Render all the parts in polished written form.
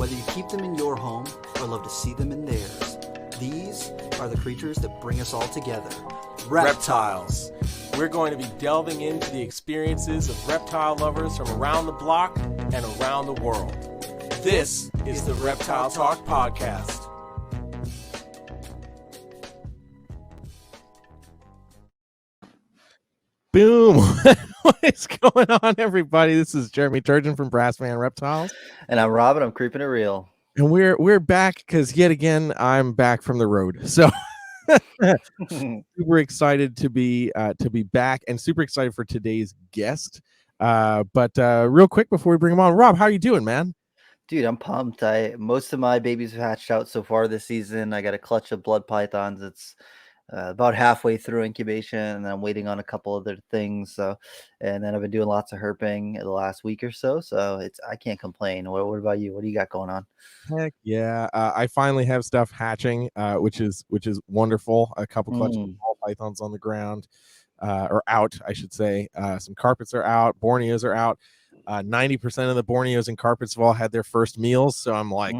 Whether you keep them in your home or love to see them in theirs, these are the creatures that bring us all together. Reptiles. We're going to be delving into the experiences of reptile lovers from around the block and around the world. This is the Reptile Talk Podcast. Boom. What is going on, everybody? This is Jeremy Turgeon from Brassman Reptiles. And I'm Robin. I'm keeping it real. And we're back because yet again I'm back from the road. So super excited to be back and super excited for today's guest. But real quick before we bring him on, Rob, how are you doing, man? Dude, I'm pumped. Most of my babies have hatched out so far this season. I got a clutch of blood pythons. It's about halfway through incubation, and I'm waiting on a couple other things. So, and then I've been doing lots of herping the last week or so. So I can't complain. What about you? What do you got going on? Heck yeah! I finally have stuff hatching, which is wonderful. A couple clutches of ball pythons on the ground, or out, I should say. Some carpets are out. Borneos are out. 90% of the Borneos and carpets have all had their first meals. So I'm like,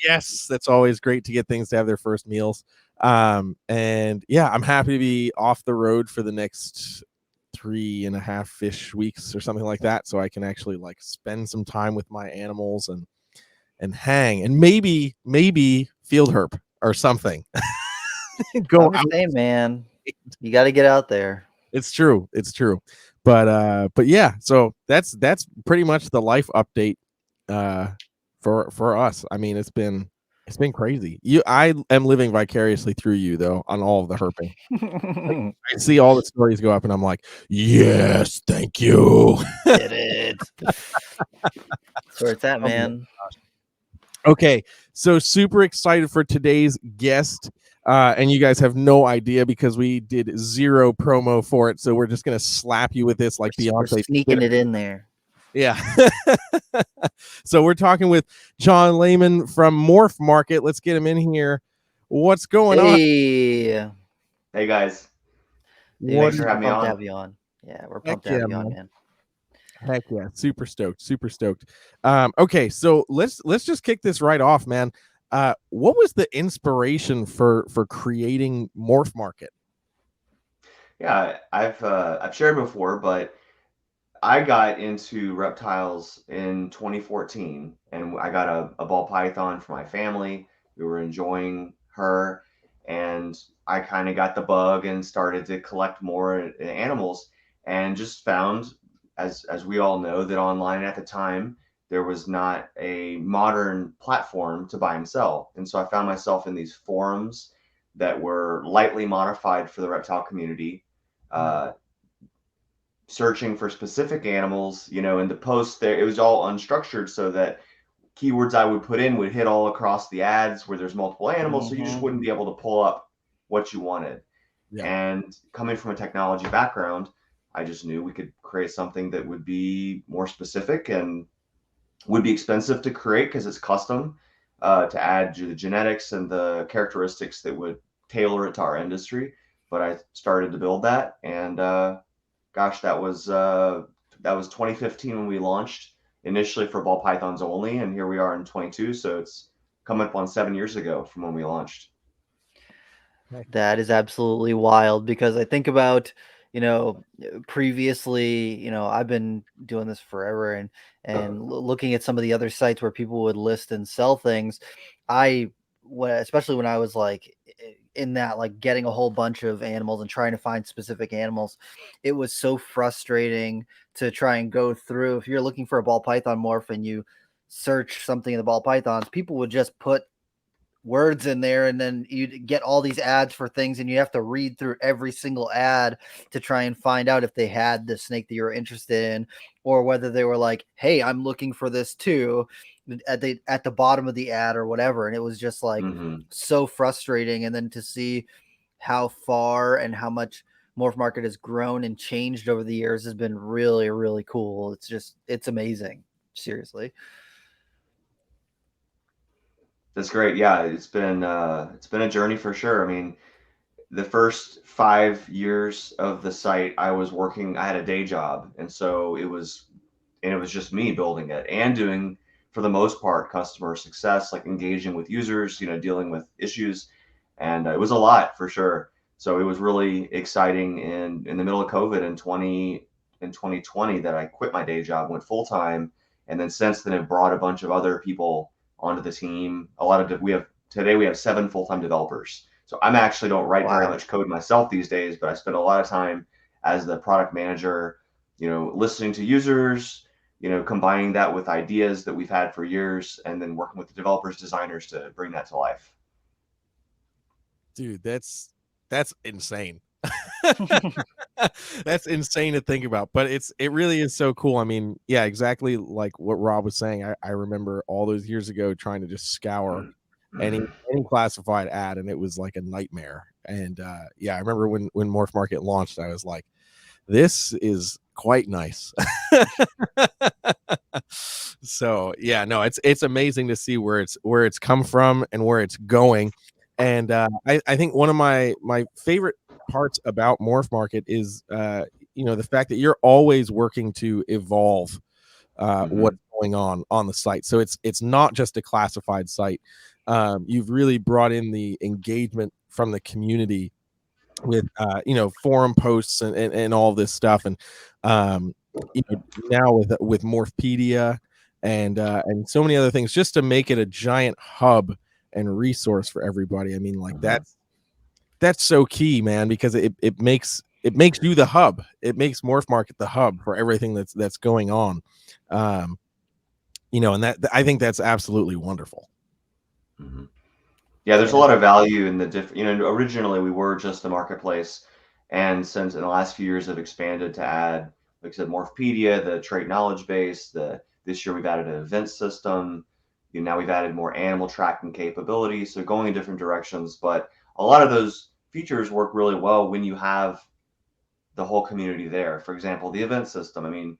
yes, that's always great to get things to have their first meals. And yeah, I'm happy to be off the road for the next 3.5-ish weeks or something like that. So I can actually like spend some time with my animals and hang and maybe field herp or something. Go out. Man, you got to get out there. It's true. But yeah, so that's pretty much the life update for us. I mean, it's been crazy. I am living vicariously through you though on all of the herping. Like, I see all the stories go up and I'm like, yes, thank you. Get it. That's where it's at, man. Okay, so super excited for today's guest. And you guys have no idea because we did zero promo for it. So we're just going to slap you with this like Beyonce. We're sneaking it in there. Yeah. So we're talking with John Lehmann from Morph Market. Let's get him in here. What's going on? Hey, guys. Thanks for having me on. To have you on. Yeah, we're pumped to have you on, man. Heck yeah. Super stoked. Okay, so let's just kick this right off, man. What was the inspiration for creating Morph Market? Yeah, I've shared before, but I got into reptiles in 2014, and I got a ball python for my family. We were enjoying her, and I kind of got the bug and started to collect more animals, and just found, as we all know, that online at the time there was not a modern platform to buy and sell. And so I found myself in these forums that were lightly modified for the reptile community, searching for specific animals, and the post there, it was all unstructured so that keywords I would put in would hit all across the ads where there's multiple animals. So you just wouldn't be able to pull up what you wanted. Yeah. And coming from a technology background, I just knew we could create something that would be more specific and would be expensive to create because it's custom, to add the genetics and the characteristics that would tailor it to our industry. But I started to build that, and gosh, that was 2015 when we launched initially for ball pythons only, and here we are in 22. So it's coming up on 7 years ago from when we launched. That is absolutely wild because I think about, previously, I've been doing this forever and looking at some of the other sites where people would list and sell things. Especially when I was like in that, like getting a whole bunch of animals and trying to find specific animals, it was so frustrating to try and go through. If you're looking for a ball python morph and you search something in the ball pythons, people would just put words in there and then you get all these ads for things and you have to read through every single ad to try and find out if they had the snake that you're interested in or whether they were like, hey, I'm looking for this too at the bottom of the ad or whatever. And it was just like so frustrating. And then to see how far and how much Morph Market has grown and changed over the years has been really, really cool. It's amazing. Seriously. That's great. Yeah, it's been a journey for sure. I mean, the first 5 years of the site, I had a day job, and so it was just me building it and doing for the most part, customer success, like engaging with users, dealing with issues. And it was a lot for sure. So it was really exciting in the middle of COVID in 2020 that I quit my day job, went full time. And then since then, have brought a bunch of other people onto the team. Today we have 7 full-time developers. So I'm actually don't write very much code myself these days, but I spend a lot of time as the product manager, listening to users, combining that with ideas that we've had for years, and then working with the developers, designers to bring that to life. Dude, that's insane. That's insane to think about, but it really is so cool. I mean, yeah, exactly like what Rob was saying. I remember all those years ago trying to just scour any classified ad, and it was like a nightmare. And yeah, I remember when MorphMarket launched, I was like, this is quite nice. So yeah, no, it's amazing to see where it's come from and where it's going. And I think one of my favorite parts about MorphMarket is the fact that you're always working to evolve what's going on the site. So it's not just a classified site. You've really brought in the engagement from the community with forum posts and all this stuff, and now with Morphpedia and so many other things, just to make it a giant hub and resource for everybody. I mean, like that's so key, man, because it makes you the hub. It makes MorphMarket the hub for everything that's going on. And that I think that's absolutely wonderful. Mm-hmm. Yeah, there's a lot of value in the originally we were just a marketplace, and since in the last few years have expanded to add, like I said, Morphpedia, the trait knowledge base. This year we've added an event system. Now we've added more animal tracking capabilities, so going in different directions. But a lot of those features work really well when you have the whole community there. For example, the event system. I mean,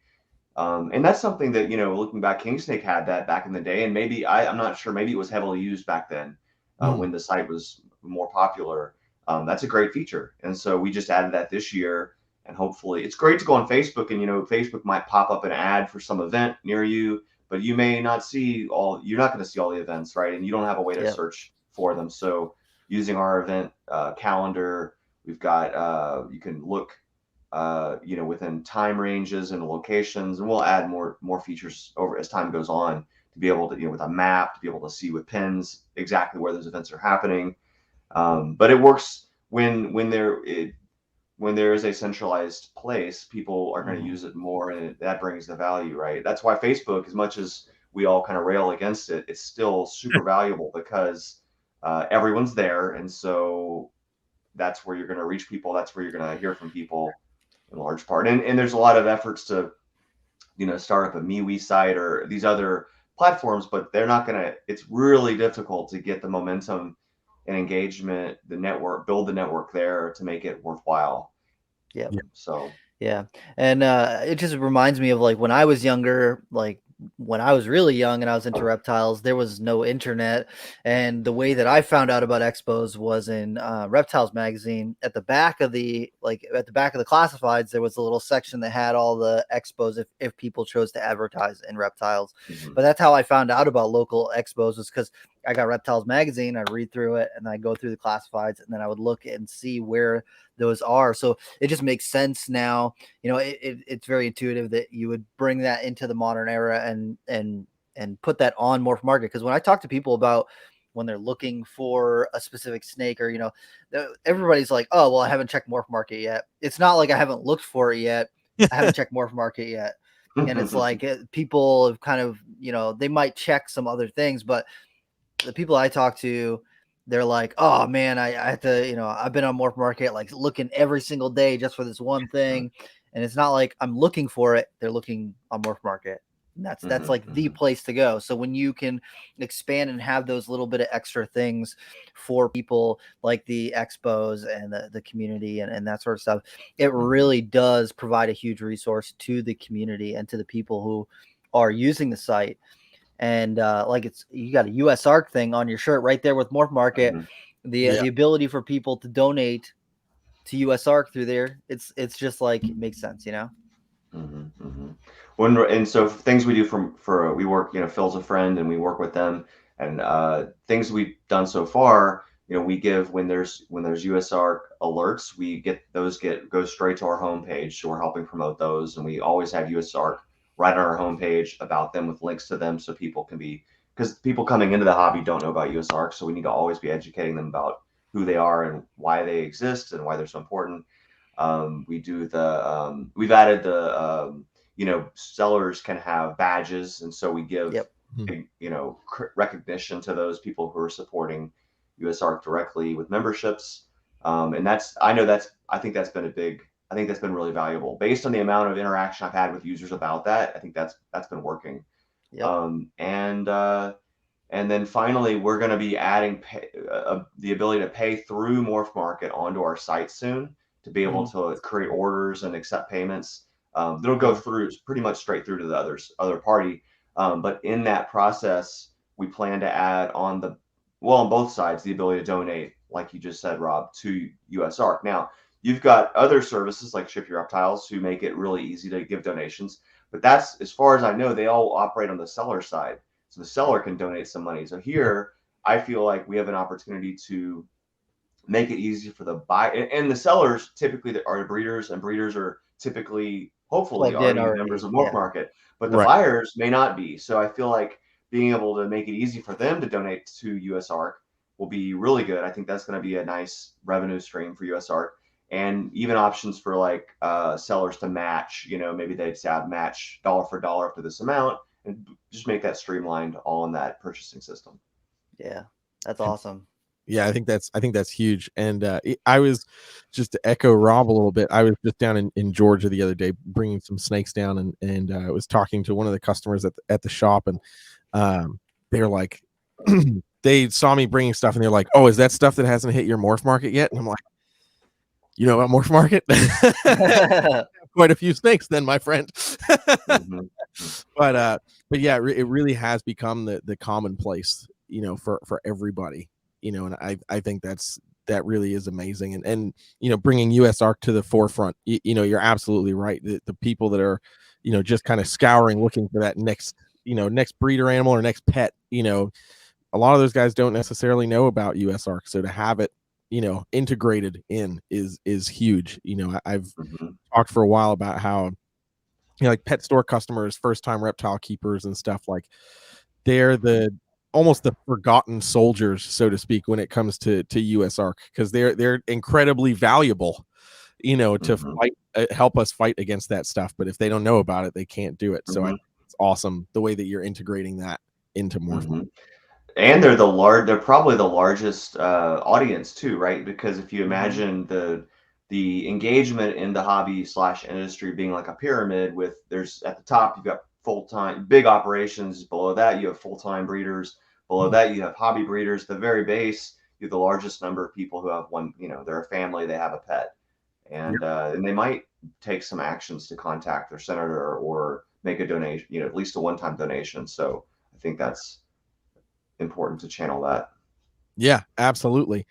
and that's something that, looking back, Kingsnake had that back in the day, and maybe I'm not sure, maybe it was heavily used back then when the site was more popular. That's a great feature, and so we just added that this year. And hopefully, it's great to go on Facebook, and Facebook might pop up an ad for some event near you, but you may not see you're not going to see all the events, right? And you don't have a way to search for them. So using our event calendar, we've got you can look within time ranges and locations, and we'll add more features over as time goes on to be able to, with a map, to be able to see with pins exactly where those events are happening. But it works when there is a centralized place, people are going to use it more, and that brings the value, right? That's why Facebook, as much as we all kind of rail against it, it's still super valuable because everyone's there, and so that's where you're going to reach people. That's where you're going to hear from people in large part. And there's a lot of efforts to, start up a MeWe site or these other platforms, but they're not going to. It's really difficult to get the momentum and engagement, the network, build the network there to make it worthwhile. Yeah. So. Yeah. And it just reminds me of like when I was younger, like when I was really young and I was into reptiles, there was no internet. And the way that I found out about expos was in Reptiles magazine. At the back of the classifieds, there was a little section that had all the expos if people chose to advertise in Reptiles. But that's how I found out about local expos, was because I got Reptiles magazine. I read through it and I go through the classifieds, and then I would look and see where those are. So it just makes sense now. It's very intuitive that you would bring that into the modern era and put that on MorphMarket. Because when I talk to people about when they're looking for a specific snake, or everybody's like, oh well, I haven't checked MorphMarket yet. It's not like I haven't looked for it yet. I haven't checked MorphMarket yet. And it's like people have kind of, they might check some other things, but the people I talk to, they're like, oh man, I have to, I've been on MorphMarket, like looking every single day just for this one thing. And it's not like I'm looking for it. They're looking on MorphMarket. And that's like the place to go. So when you can expand and have those little bit of extra things for people like the expos and the community and that sort of stuff, it really does provide a huge resource to the community and to the people who are using the site. And you got a USARK thing on your shirt right there with MorphMarket. The ability for people to donate to USARK through there, it's just like, it makes sense, And so things we do for we work, Phil's a friend and we work with them, and things we've done so far, we give when there's USARK alerts, we get those go straight to our homepage. So we're helping promote those, and we always have USARK right on our homepage about them with links to them, so people can be, because people coming into the hobby don't know about USARK, so we need to always be educating them about who they are and why they exist and why they're so important. We've added sellers can have badges, and so we give Yep. recognition to those people who are supporting USARK directly with memberships. And I think that's been really valuable based on the amount of interaction I've had with users about that. I think that's been working. Yep. And then finally, we're going to be adding the ability to pay through Morph Market onto our site soon, to be able to create orders and accept payments. That'll go through pretty much straight through to the other party. But in that process, we plan to add on both sides, the ability to donate, like you just said, Rob, to USARK. Now, you've got other services like Ship Your Reptiles who make it really easy to give donations, but that's, as far as I know, they all operate on the seller side. So the seller can donate some money. So here, I feel like we have an opportunity to make it easy for the buyer, and the sellers typically are the breeders, and breeders are typically, hopefully, Plugged in already already. members of Morph Yeah. Market, but the Right. buyers may not be. So I feel like being able to make it easy for them to donate to USARK will be really good. I think that's going to be a nice revenue stream for USARK, and even options for like sellers to match. Maybe they'd say I'd match dollar for dollar up to this amount, and just make that streamlined all in that purchasing system. Yeah, that's awesome. Yeah, I think that's huge. And I was, just to echo Rob a little bit, I was just down in Georgia the other day bringing some snakes down, and I was talking to one of the customers at the shop, and they're like, they saw me bringing stuff, and they're like, "Oh, is that stuff that hasn't hit your Morph Market yet?" And I'm like, "You know about Morph Market?" Quite a few snakes, then, my friend. Mm-hmm. But yeah, it really has become the commonplace, for everybody, and I think that really is amazing. And bringing USARK to the forefront, you're absolutely right. The people that are, just kind of scouring, looking for that next breeder animal or next pet, a lot of those guys don't necessarily know about USARK. So to have it, integrated in is huge. I've talked for a while about how, like pet store customers, first time reptile keepers and stuff, like they're almost the forgotten soldiers, so to speak, when it comes to USARK, because they're incredibly valuable, to fight, help us fight against that stuff. But if they don't know about it, they can't do it. So I think it's awesome the way that you're integrating that into Morph. And they're probably the largest audience too, right? Because if you imagine the engagement in the hobby / industry being like a pyramid, there's at the top you've got full-time big operations, below that you have full-time breeders, below that you have hobby breeders, the very base you have the largest number of people who have one, they're a family, they have a pet, and they might take some actions to contact their senator or make a donation, at least a one-time donation. So I think that's important to channel that. Yeah, absolutely.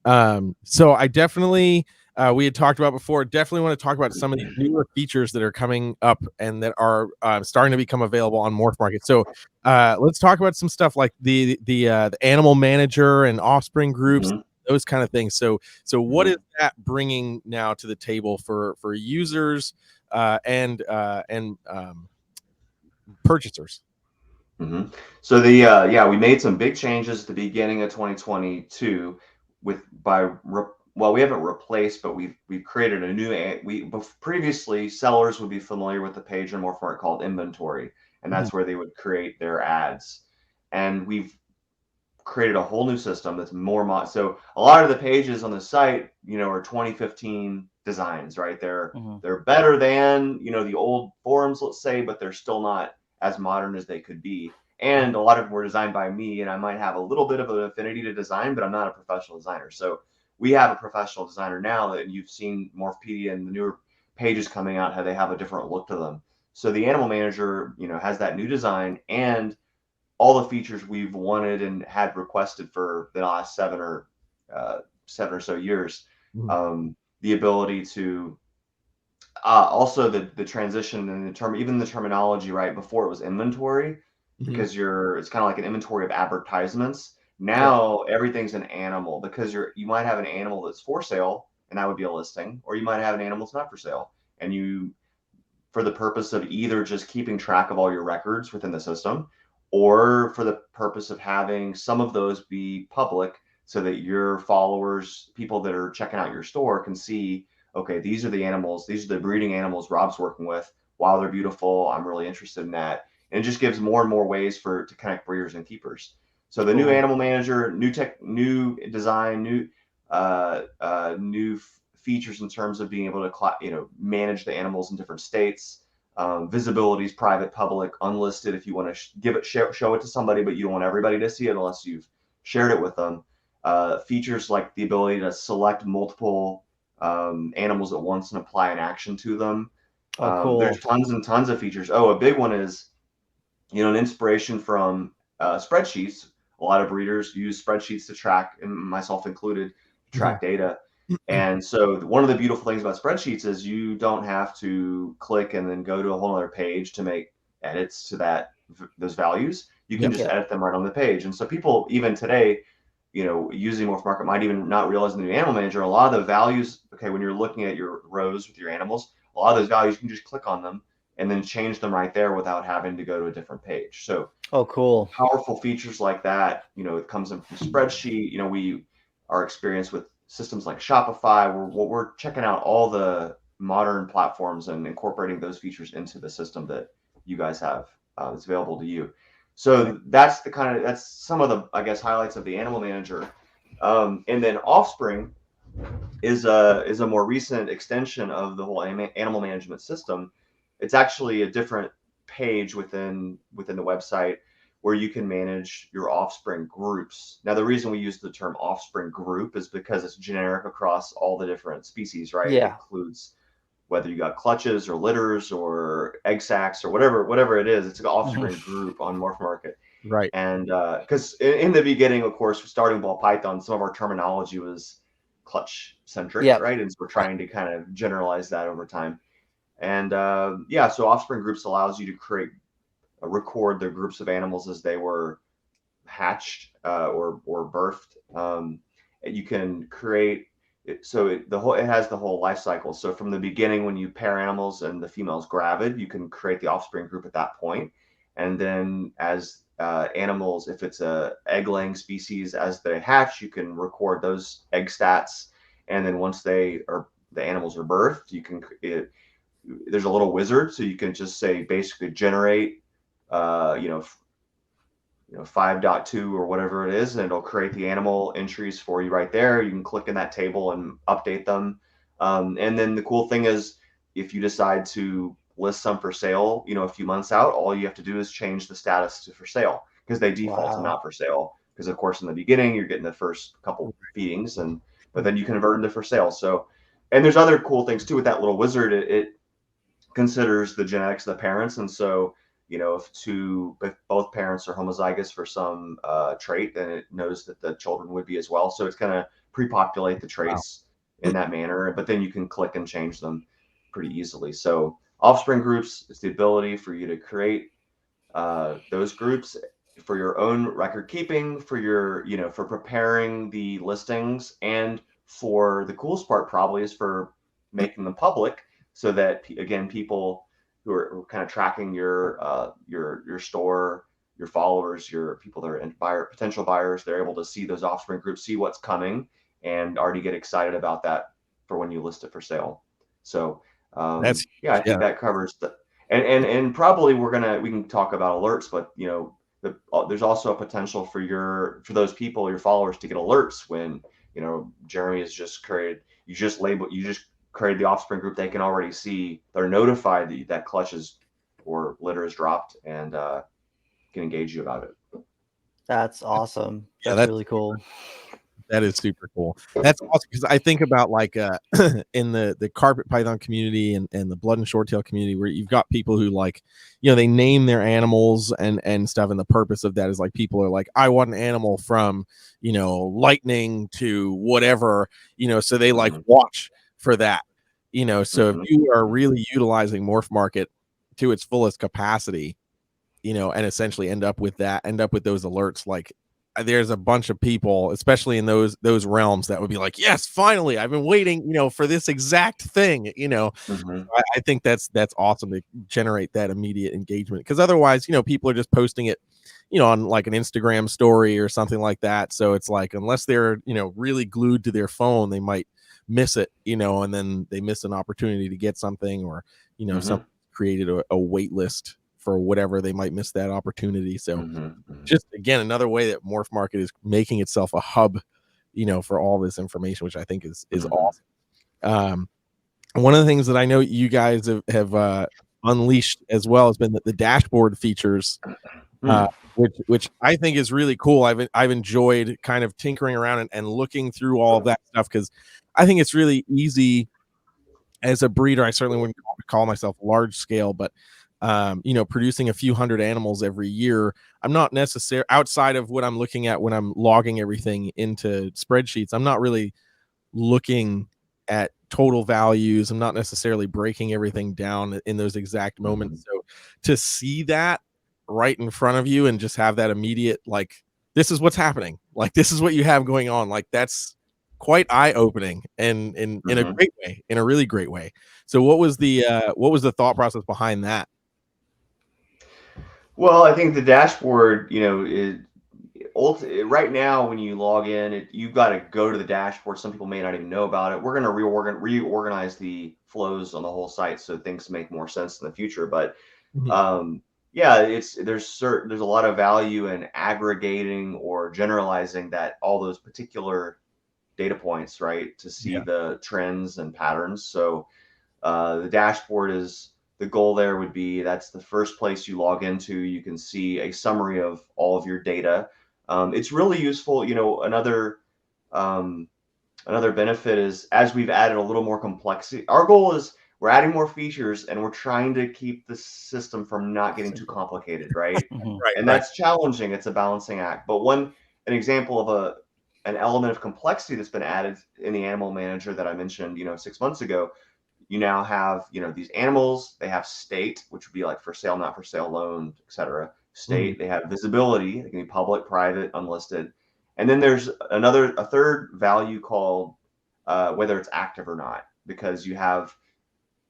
So I definitely, we had talked about before, definitely want to talk about some of these newer features that are coming up and that are starting to become available on Morph Market. So let's talk about some stuff like the animal manager and offspring groups, those kind of things. So what is that bringing now to the table for users and purchasers? So we made some big changes at the beginning of 2022 we haven't replaced, but we've created a new previously sellers would be familiar with the page in Morph Market called inventory, and that's where they would create their ads. And we've created a whole new system that's more so a lot of the pages on the site, are 2015 designs, right? They're better than, the old forums, let's say, but they're still not as modern as they could be. And a lot of them were designed by me, and I might have a little bit of an affinity to design, but I'm not a professional designer. So we have a professional designer now that you've seen Morphpedia and the newer pages coming out, how they have a different look to them. So the animal manager, has that new design and all the features we've wanted and had requested for the last 7 or so years. The ability to Also the transition and even the terminology, right? Before it was inventory, because it's kind of like an inventory of advertisements. Now everything's an animal, because you might have an animal that's for sale, and that would be a listing, or you might have an animal that's not for sale, and you, for the purpose of either just keeping track of all your records within the system, or for the purpose of having some of those be public, so that your followers, people that are checking out your store, can see, okay, these are the animals, these are the breeding animals Rob's working with. Wow, they're beautiful. I'm really interested in that. And it just gives more and more ways to connect breeders and keepers. So the new animal manager, new design, new features in terms of being able to manage the animals in different states. Visibility is private, public, unlisted. If you want to show it to somebody, but you don't want everybody to see it unless you've shared it with them. Features like the ability to select multiple animals at once and apply an action to them. Cool. There's tons and tons of features. A big one is, an inspiration from spreadsheets. A lot of breeders use spreadsheets to track, and myself included, track data. And so one of the beautiful things about spreadsheets is you don't have to click and then go to a whole other page to make edits to those values. You can just edit them right on the page. And so people, even today, using Morph Market, might even not realize in the new animal manager, a lot of the values, okay, when you're looking at your rows with your animals, a lot of those values, you can just click on them and then change them right there without having to go to a different page. So cool. Powerful features like that, it comes in from spreadsheet. We are experienced with systems like Shopify. We're checking out all the modern platforms and incorporating those features into the system that you guys have that's available to you. So that's some of the, I guess, highlights of the animal manager. And then Offspring is a more recent extension of the whole animal management system. It's actually a different page within the website where you can manage your offspring groups. Now, the reason we use the term offspring group is because it's generic across all the different species, right? Yeah. It includes whether you got clutches or litters or egg sacs or whatever it is. It's an offspring group on Morph Market. Right. And because in the beginning, of course, starting ball python, some of our terminology was clutch centric, right? And so we're trying to kind of generalize that over time. And so offspring groups allows you to record the groups of animals as they were hatched or birthed. You can create it, so it has the whole life cycle. So from the beginning, when you pair animals and the female's gravid, you can create the offspring group at that point. And then as animals, if it's a egg-laying species, as they hatch, you can record those egg stats. And then once the animals are birthed, there's a little wizard, so you can just say basically generate 5.2 or whatever it is, and it'll create the animal entries for you right there. You can click in that table and update them. And then the cool thing is, if you decide to list some for sale, a few months out, all you have to do is change the status to for sale, because they default to not for sale. Because of course in the beginning you're getting the first couple feedings, but then you convert them to for sale. So, and there's other cool things too with that little wizard. It considers the genetics of the parents, and so if both parents are homozygous for some trait, then it knows that the children would be as well. So it's going to pre-populate the traits in that manner, but then you can click and change them pretty easily. So offspring groups is the ability for you to create those groups for your own record keeping, for your, for preparing the listings, and for the coolest part probably is for making them public, so that again, people who are kind of tracking your store, your followers, your people that are potential buyers, they're able to see those offspring groups, see what's coming, and already get excited about that for when you list it for sale. So I think that covers and probably we can talk about alerts, but there's also a potential for those people, your followers, to get alerts when Jeremy has just created, you just created the offspring group. They can already see, they're notified that clutches or litter is dropped, and can engage you about it. That's awesome. That's really cool. That is super cool. That's awesome, because I think about like in the carpet python community and the blood and shorttail community, where you've got people who like, they name their animals and stuff, and the purpose of that is like, people are like, I want an animal from lightning to whatever, so they like watch for that. You know, so if you are really utilizing MorphMarket to its fullest capacity, you know, and essentially end up with those alerts, like there's a bunch of people, especially in those realms, that would be like, yes, finally, I've been waiting, you know, for this exact thing, you know. I think that's awesome to generate that immediate engagement, because otherwise, you know, people are just posting it, you know, on like an Instagram story or something like that. So it's like, unless they're, you know, really glued to their phone, they might miss it, you know, and then they miss an opportunity to get something, or, you know, some created a wait list for whatever, they might miss that opportunity. So just again, another way that MorphMarket is making itself a hub, you know, for all this information, which I think is awesome. One of the things that I know you guys have unleashed as well has been the dashboard features, which I think is really cool. I've enjoyed kind of tinkering around and looking through all of that stuff, because I think it's really easy as a breeder. I certainly wouldn't call myself large scale, but you know, producing a few hundred animals every year, I'm not necessarily, outside of what I'm looking at when I'm logging everything into spreadsheets, I'm not really looking at total values. I'm not necessarily breaking everything down in those exact moments. So to see that right in front of you and just have that immediate, like, this is what's happening, like, this is what you have going on, like, that's quite eye-opening, and in a great way, in a really great way. So what was the thought process behind that? Well, I think the dashboard, you know, right now when you log in, you've got to go to the dashboard. Some people may not even know about it. We're going to reorganize the flows on the whole site so things make more sense in the future. But yeah, there's a lot of value in aggregating or generalizing all those particular data points, right, to see the trends and patterns. So the dashboard is the goal. There would be, that's the first place you log into. You can see a summary of all of your data. It's really useful. You know, another benefit is, as we've added a little more complexity, our goal is we're adding more features and we're trying to keep the system from not getting too complicated, right? And that's challenging. It's a balancing act. But an example of an element of complexity that's been added in the animal manager that I mentioned, you know, 6 months ago, you now have, you know, these animals, they have state, which would be like for sale, not for sale, loaned, etc. State, they have visibility, they can be public, private, unlisted. And then there's a third value called whether it's active or not, because you have,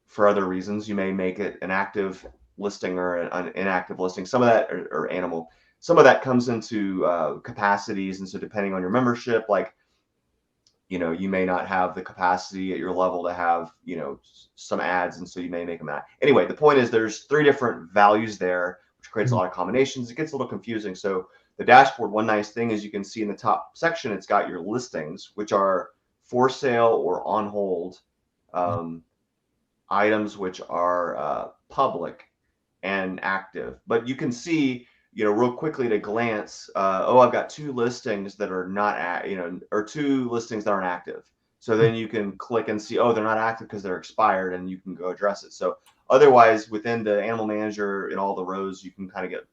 for other reasons, you may make it an active listing or an inactive listing. Some of that, or animal, some of that comes into capacities. And so depending on your membership, like, you know, you may not have the capacity at your level to have, you know, some ads. And so you may make them anyway, the point is there's 3 different values there, which creates a lot of combinations. It gets a little confusing. So the dashboard, one nice thing is you can see in the top section, it's got your listings, which are for sale or on hold, items which are public and active. But you can see, you know, real quickly at a glance, I've got 2 listings that are not, or 2 listings that aren't active. So then you can click and see, they're not active because they're expired, and you can go address it. So otherwise, within the animal manager, in all the rows, you can kind of get,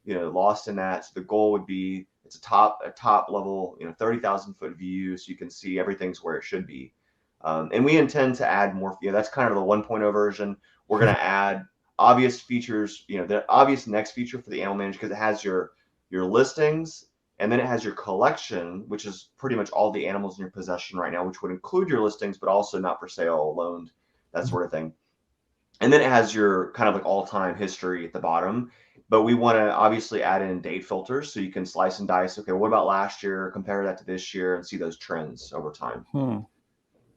you know, lost in that. So the goal would be, it's a top level, you know, 30,000 foot view, so you can see everything's where it should be. And we intend to add more. You know, that's kind of the 1.0 version. We're going to add obvious features, you know, the obvious next feature for the animal manager, because it has your listings, and then it has your collection, which is pretty much all the animals in your possession right now, which would include your listings, but also not for sale, loaned, that sort of thing. And then it has your kind of like all-time history at the bottom. But we want to obviously add in date filters, so you can slice and dice. Okay, what about last year? Compare that to this year and see those trends over time.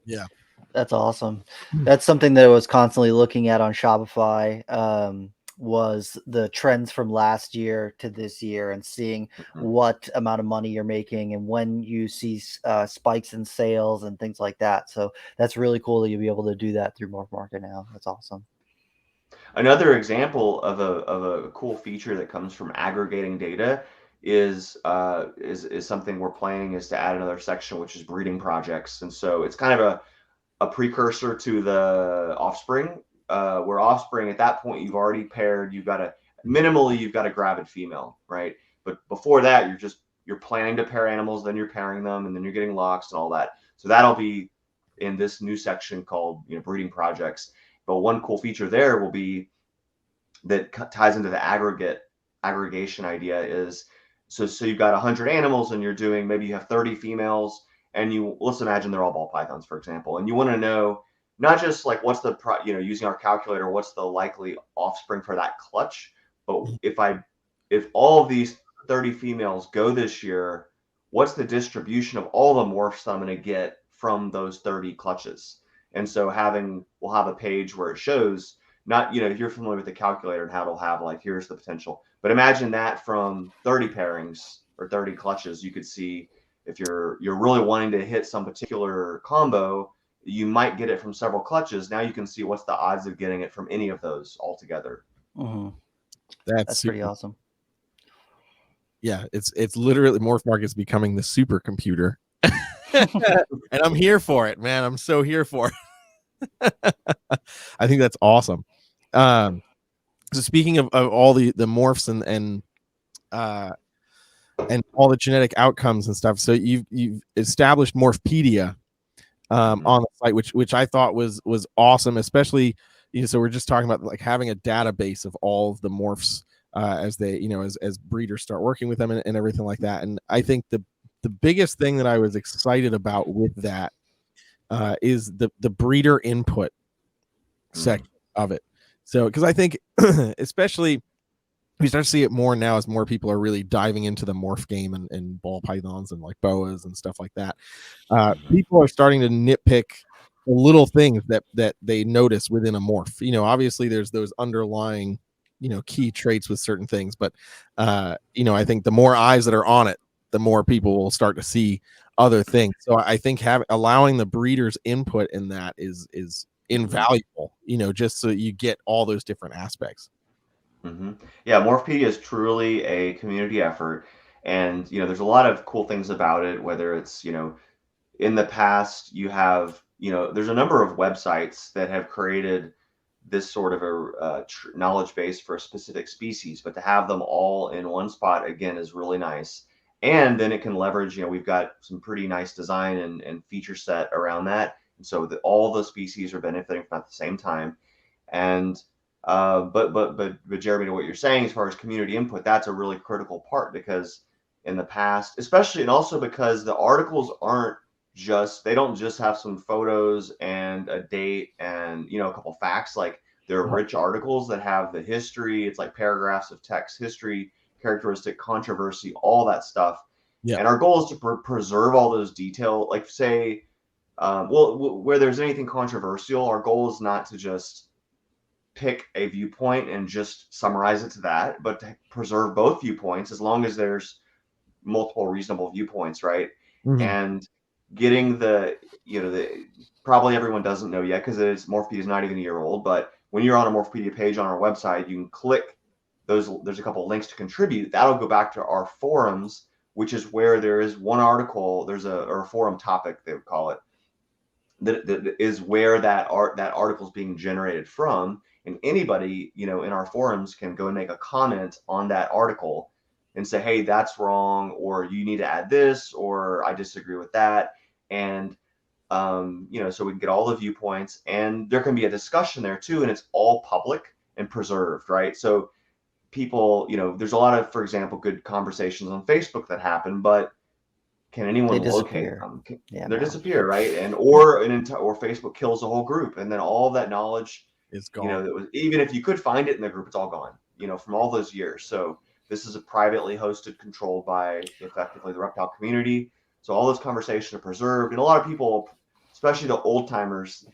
Yeah. That's awesome. That's something that I was constantly looking at on Shopify, was the trends from last year to this year, and seeing what amount of money you're making and when you see spikes in sales and things like that. So that's really cool that you'll be able to do that through MorphMarket now. That's awesome. Another example of a cool feature that comes from aggregating data is something we're planning, is to add another section, which is breeding projects. And so it's kind of a precursor to the offspring, where offspring, at that point, you've already paired, you've got a gravid female, right? But before that, you're planning to pair animals, then you're pairing them, and then you're getting locks and all that. So that'll be in this new section called breeding projects. But one cool feature there will be that ties into the aggregation idea is so you've got 100 animals and you're doing, maybe you have 30 females, and let's imagine they're all ball pythons, for example, and you want to know not just like what's the using our calculator, what's the likely offspring for that clutch, but if all of these 30 females go this year, what's the distribution of all the morphs that I'm going to get from those 30 clutches? And so we'll have a page where it shows, not, if you're familiar with the calculator and how it'll have like, here's the potential, but imagine that from 30 pairings or 30 clutches, you could see if you're really wanting to hit some particular combo, you might get it from several clutches. Now you can see what's the odds of getting it from any of those altogether. Mm-hmm. That's pretty awesome. Yeah, it's literally MorphMarket is becoming the supercomputer. And I'm here for it, man. I'm so here for it. I think that's awesome. So speaking of all the morphs and all the genetic outcomes and stuff, so you've established Morphpedia on the site, which I thought was awesome, especially so we're just talking about like having a database of all of the morphs as they as breeders start working with them and everything like that. And I think the biggest thing that I was excited about with that is the breeder input section of it. So because I think especially we start to see it more now as more people are really diving into the morph game and ball pythons and like boas and stuff like that. People are starting to nitpick the little things that they notice within a morph. Obviously there's those underlying key traits with certain things, but I think the more eyes that are on it, the more people will start to see other things. So I think allowing the breeder's input in that is invaluable, just so you get all those different aspects. Yeah, Morphpedia is truly a community effort, and there's a lot of cool things about it. Whether it's in the past you have there's a number of websites that have created this sort of a knowledge base for a specific species, but to have them all in one spot again is really nice. And then it can leverage, we've got some pretty nice design and feature set around that, and so that all the species are benefiting from it at the same time. And but Jeremy, to what you're saying as far as community input, that's a really critical part, because in the past, especially, and also because the articles they don't just have some photos and a date and a couple facts. Like, they're rich articles that have the history. It's like paragraphs of text, history, characteristic, controversy, all that stuff. Yeah. And our goal is to preserve all those detail. Like, say, where there's anything controversial, our goal is not to just pick a viewpoint and just summarize it to that, but to preserve both viewpoints as long as there's multiple reasonable viewpoints, right? And getting probably everyone doesn't know yet, because Morphpedia is not even a year old, but when you're on a Morphpedia page on our website, you can click there's a couple of links to contribute. That'll go back to our forums, which is where there is one article, or a forum topic, they would call it, that is where that article is being generated from. And anybody, in our forums can go and make a comment on that article and say, hey, that's wrong, or you need to add this, or I disagree with that. And, so we can get all the viewpoints, and there can be a discussion there too. And it's all public and preserved, right? So people, there's a lot of, for example, good conversations on Facebook that happen, but can anyone locate them? They disappear, right? And or Facebook kills a whole group, and then all of that knowledge is gone. Even if you could find it in the group, it's all gone, from all those years. So this is a privately hosted, controlled by effectively the reptile community. So all those conversations are preserved, and a lot of people, especially the old timers,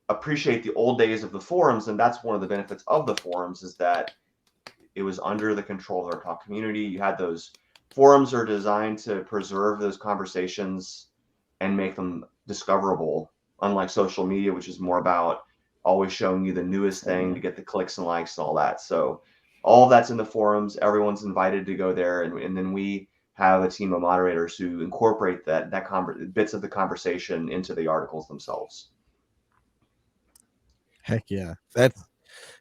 appreciate the old days of the forums, and that's one of the benefits of the forums, is that it was under the control of the reptile community. You had those forums are designed to preserve those conversations and make them discoverable, unlike social media, which is more about always showing you the newest thing to get the clicks and likes and all that. So all that's in the forums. Everyone's invited to go there, and then we have a team of moderators who incorporate bits of the conversation into the articles themselves. Heck yeah, I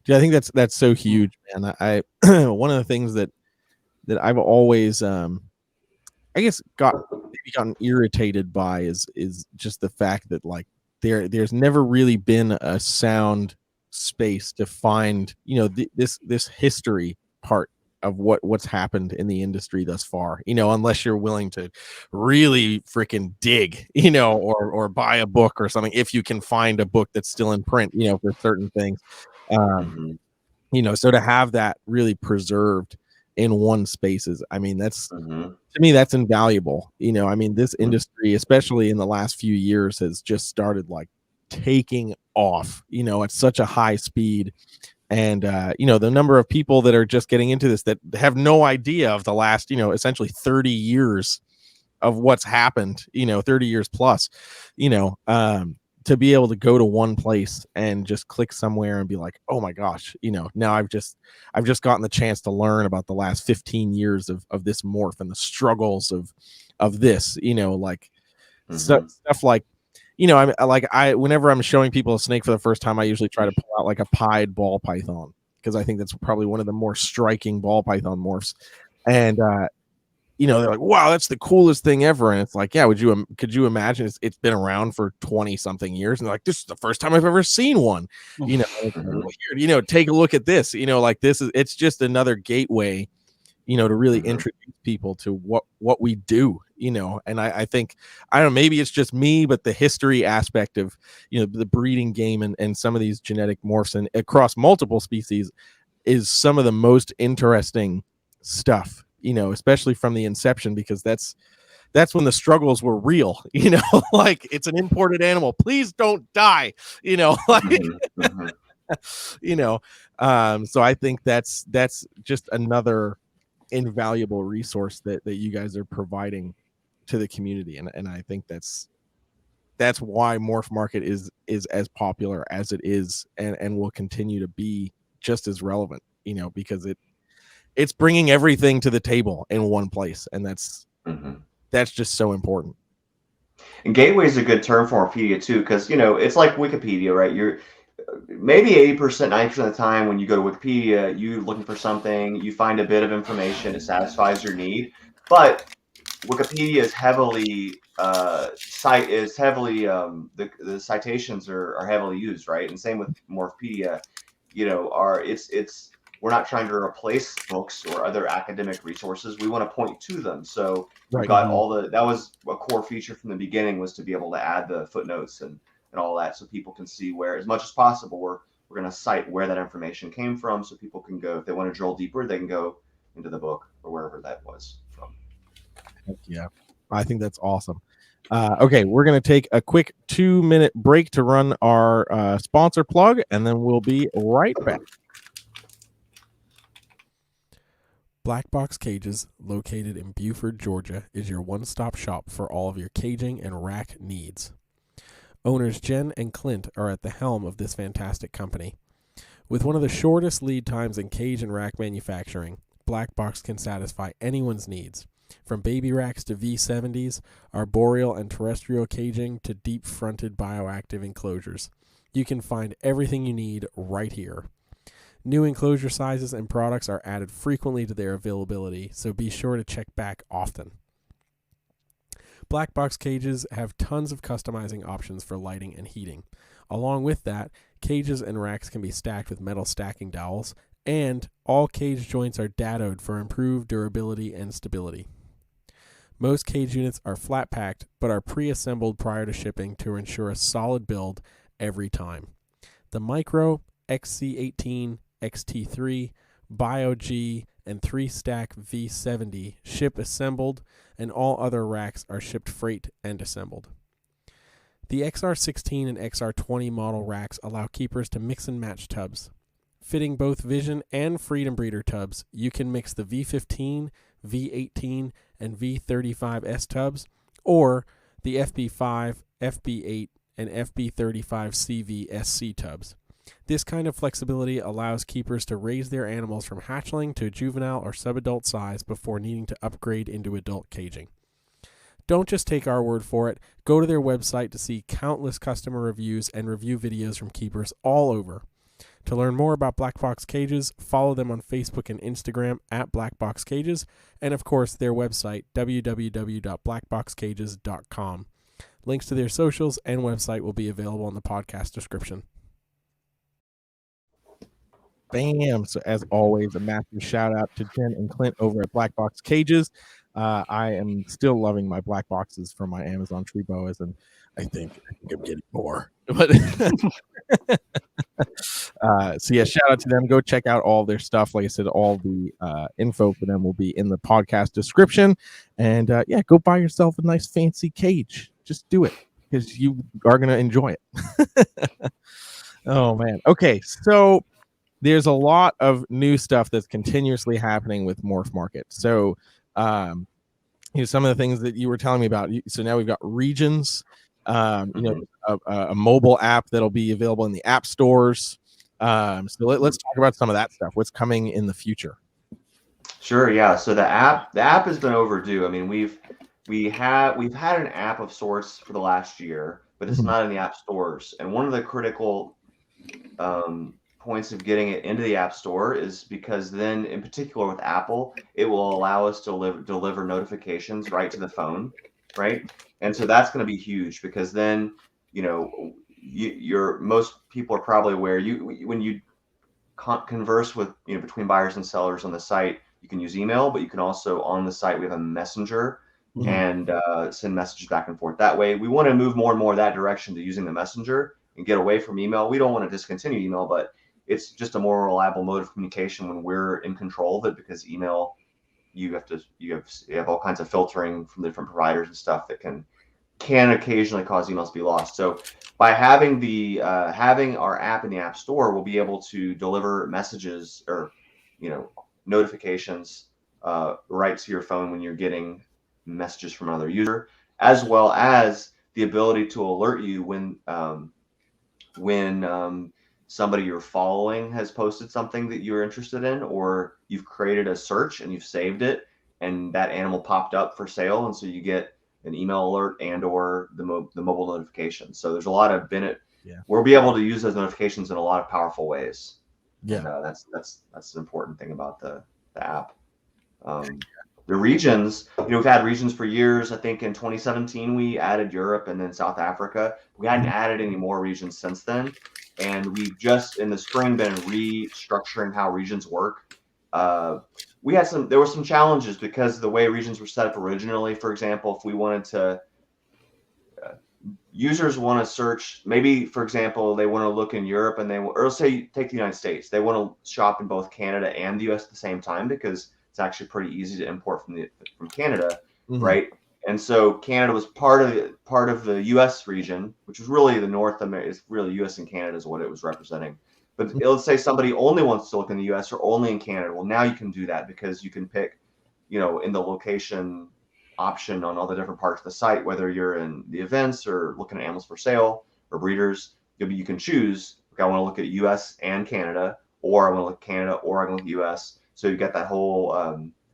think that's so huge, man. I one of the things that I've always I guess gotten irritated by is just the fact that, like, there's never really been a sound space to find, this history part of what's happened in the industry thus far, unless you're willing to really freaking dig, or buy a book or something, if you can find a book that's still in print, for certain things. So to have that really preserved in one spaces, I mean, that's to me, that's invaluable. This industry, especially in the last few years, has just started like taking off, at such a high speed. And, the number of people that are just getting into this that have no idea of the last, essentially 30 years of what's happened, 30 years plus, to be able to go to one place and just click somewhere and be like, oh my gosh, now I've just gotten the chance to learn about the last 15 years of this morph and the struggles of this, stuff like, whenever I'm showing people a snake for the first time, I usually try to pull out like a pied ball python, because I think that's probably one of the more striking ball python morphs. And, they're like, wow, that's the coolest thing ever. And it's like, yeah, could you imagine it's been around for 20 something years? And they're like, this is the first time I've ever seen one, take a look at this, it's just another gateway, to really introduce people to what we do, and I think, I don't know, maybe it's just me, but the history aspect of, the breeding game and some of these genetic morphs and across multiple species is some of the most interesting stuff, especially from the inception, because that's when the struggles were real, like, it's an imported animal, please don't die, so I think that's just another invaluable resource that you guys are providing to the community, and I think that's why Morph Market is as popular as it is, and will continue to be just as relevant, because it's bringing everything to the table in one place, and that's just so important. And gateway is a good term for Morphpedia too, because it's like Wikipedia, right? You're maybe 80%, 90% of the time when you go to Wikipedia, you're looking for something, you find a bit of information, it satisfies your need. But Wikipedia is heavily the citations are heavily used, right? And same with Morphpedia, we're not trying to replace books or other academic resources. We want to point to them. So we've got that was a core feature from the beginning, was to be able to add the footnotes and all that, so people can see where, as much as possible, we're going to cite where that information came from, so people can go, if they want to drill deeper, they can go into the book or wherever that was from. Heck yeah, I think that's awesome. Okay, we're going to take a quick 2-minute break to run our sponsor plug, and then we'll be right back. Black Box Cages, located in Buford, Georgia, is your one-stop shop for all of your caging and rack needs. Owners Jen and Clint are at the helm of this fantastic company. With one of the shortest lead times in cage and rack manufacturing, Black Box can satisfy anyone's needs. From baby racks to V70s, arboreal and terrestrial caging to deep-fronted bioactive enclosures. You can find everything you need right here. New enclosure sizes and products are added frequently to their availability, so be sure to check back often. Black Box Cages have tons of customizing options for lighting and heating. Along with that, cages and racks can be stacked with metal stacking dowels, and all cage joints are dadoed for improved durability and stability. Most cage units are flat packed, but are pre-assembled prior to shipping to ensure a solid build every time. The Micro, XC18, XT3, Bio-G, and 3-stack V70 ship assembled, and all other racks are shipped freight and assembled. The XR16 and XR20 model racks allow keepers to mix and match tubs. Fitting both Vision and Freedom Breeder tubs, you can mix the V15, V18, and V35S tubs, or the FB5, FB8, and FB35CV-SC tubs. This kind of flexibility allows keepers to raise their animals from hatchling to juvenile or subadult size before needing to upgrade into adult caging. Don't just take our word for it. Go to their website to see countless customer reviews and review videos from keepers all over. To learn more about Black Box Cages, follow them on Facebook and Instagram at Black Box Cages, and of course their website, www.blackboxcages.com. Links to their socials and website will be available in the podcast description. Bam! So as always, a massive shout out to Jen and Clint over at Black Box Cages. I am still loving my black boxes from my Amazon tree boas, and I think I'm getting more. But so yeah, shout out to them. Go check out all their stuff. Like I said, all the info for them will be in the podcast description. And yeah, go buy yourself a nice fancy cage. Just do it because you are gonna enjoy it. Oh man. Okay, so there's a lot of new stuff that's continuously happening with Morph Market. So some of the things that you were telling me about. So now we've got regions. A mobile app that'll be available in the app stores. So let's talk about some of that stuff. What's coming in the future? Sure. Yeah. So the app has been overdue. I mean, we've had an app of sorts for the last year, but it's not in the app stores. And one of the critical points of getting it into the app store is because then, in particular with Apple, it will allow us to deliver notifications right to the phone, right? And so that's going to be huge because then, most people are probably aware when you converse with between buyers and sellers on the site, you can use email, but you can also on the site we have a messenger and send messages back and forth. That way, we want to move more and more that direction to using the messenger and get away from email. We don't want to discontinue email, but it's just a more reliable mode of communication when we're in control of it, because email, you have all kinds of filtering from the different providers and stuff that can occasionally cause emails to be lost. So by having having our app in the app store, we'll be able to deliver messages or notifications right to your phone when you're getting messages from another user, as well as the ability to alert you when somebody you're following has posted something that you're interested in, or you've created a search and you've saved it and that animal popped up for sale, and so you get an email alert and or the mobile notification. So there's a lot of benefit. Yeah. We'll be able to use those notifications in a lot of powerful ways. Yeah. And, that's an important thing about the app. The regions, we've had regions for years. I think in 2017 we added Europe and then South Africa. We hadn't added any more regions since then, and we've just in the spring been restructuring how regions work. There were some challenges because the way regions were set up originally. For example, if we wanted to, users want to search, maybe for example, they want to look in Europe and or let's say take the United States, they want to shop in both Canada and the US at the same time because it's actually pretty easy to import from Canada, right? And so Canada was part of the US region, which was really the North America. It's really US and Canada is what it was representing. But let's say somebody only wants to look in the US or only in Canada. Well, now you can do that because you can pick, in the location option on all the different parts of the site, whether you're in the events or looking at animals for sale or breeders, you can choose, okay, I want to look at US and Canada, or I want to look at Canada, or I want to look at US. So you get that whole,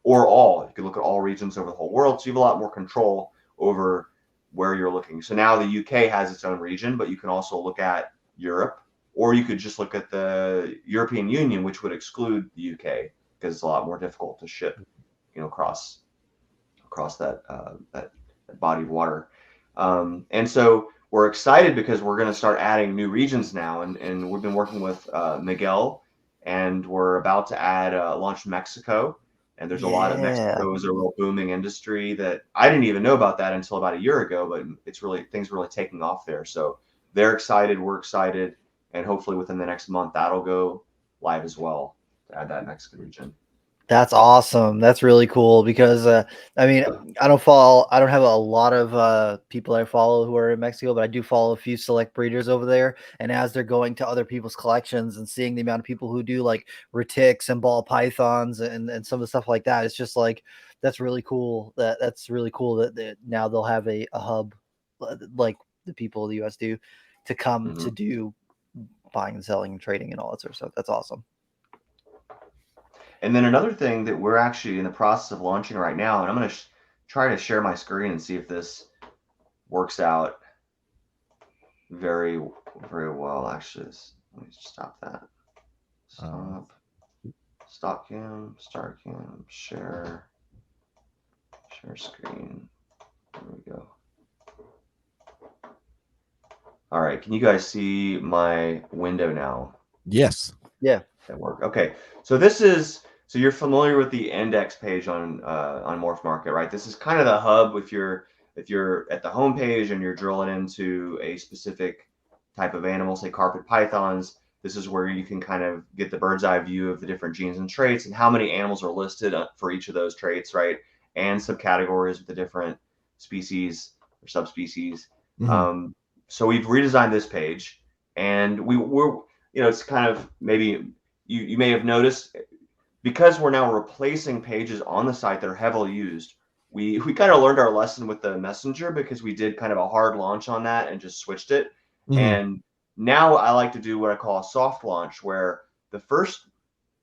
you can look at all regions over the whole world. So you have a lot more control over where you're looking. So now the UK has its own region, but you can also look at Europe, or you could just look at the European Union, which would exclude the UK because it's a lot more difficult to ship, across that body of water. And so we're excited because we're going to start adding new regions now, and we've been working with Miguel, and we're about to add launch Mexico. And there's a lot of Mexico is a real booming industry that I didn't even know about that until about a year ago, but things are really taking off there. So they're excited, we're excited, and hopefully within the next month that'll go live as well to add that Mexican region. That's awesome. That's really cool because I mean, I don't have a lot of people I follow who are in Mexico, but I do follow a few select breeders over there. And as they're going to other people's collections and seeing the amount of people who do like retics and ball pythons and some of the stuff like that, it's just like that's really cool. That's really cool that now they'll have a hub like the people of the US do to come to do buying and selling and trading and all that sort of stuff. That's awesome. And then another thing that we're actually in the process of launching right now, and I'm going to try to share my screen and see if this works out very, very well. Actually, let me stop that. Stop cam, start cam, share screen. There we go. All right, can you guys see my window now? Yes. Yeah. That work. Okay, so so you're familiar with the index page on Morph Market, right? This is kind of the hub if you're at the home page and you're drilling into a specific type of animal, say carpet pythons. This is where you can kind of get the bird's eye view of the different genes and traits and how many animals are listed for each of those traits, right? And subcategories with the different species or subspecies. Mhm. So we've redesigned this page, and we're it's kind of maybe you may have noticed, because we're now replacing pages on the site that are heavily used. We kind of learned our lesson with the messenger, because we did kind of a hard launch on that and just switched it. Mhm. And now I like to do what I call a soft launch, where the first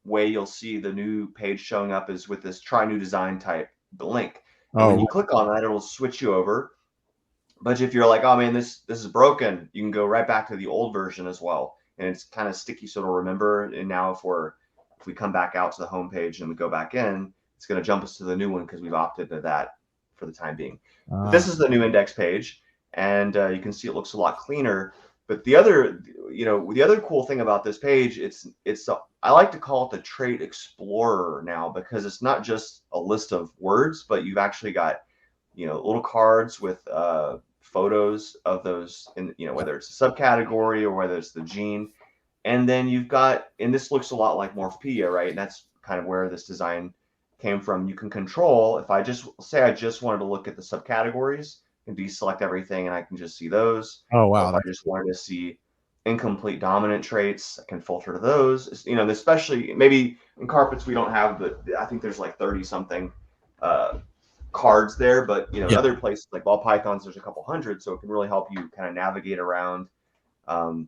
way you'll see the new page showing up is with this try new design type link. And when Oh, you click on that, it'll switch you over. But if you're like, oh man, this is broken, you can go right back to the old version as well, and it's kind of sticky, so it'll remember. And now if we come back out to the home page and we go back in, it's going to jump us to the new one because we've opted to that for the time being. But this is the new index page, and you can see it looks a lot cleaner. But the other cool thing about this page, I like to call it the Trait Explorer now, because it's not just a list of words, but you've actually got little cards with photos of those, whether it's a subcategory or whether it's the gene. And then and this looks a lot like Morphpedia, right? And that's kind of where this design came from. You can control, if I just wanted to look at the subcategories and deselect everything, and I can just see those. oh Or wow. if I just wanted to see incomplete dominant traits, I can filter to those. Especially maybe in carpets, we don't have I think there's like 30 something cards there, but in Yeah. other places like ball pythons, there's a couple hundred, so it can really help you kind of navigate around, um,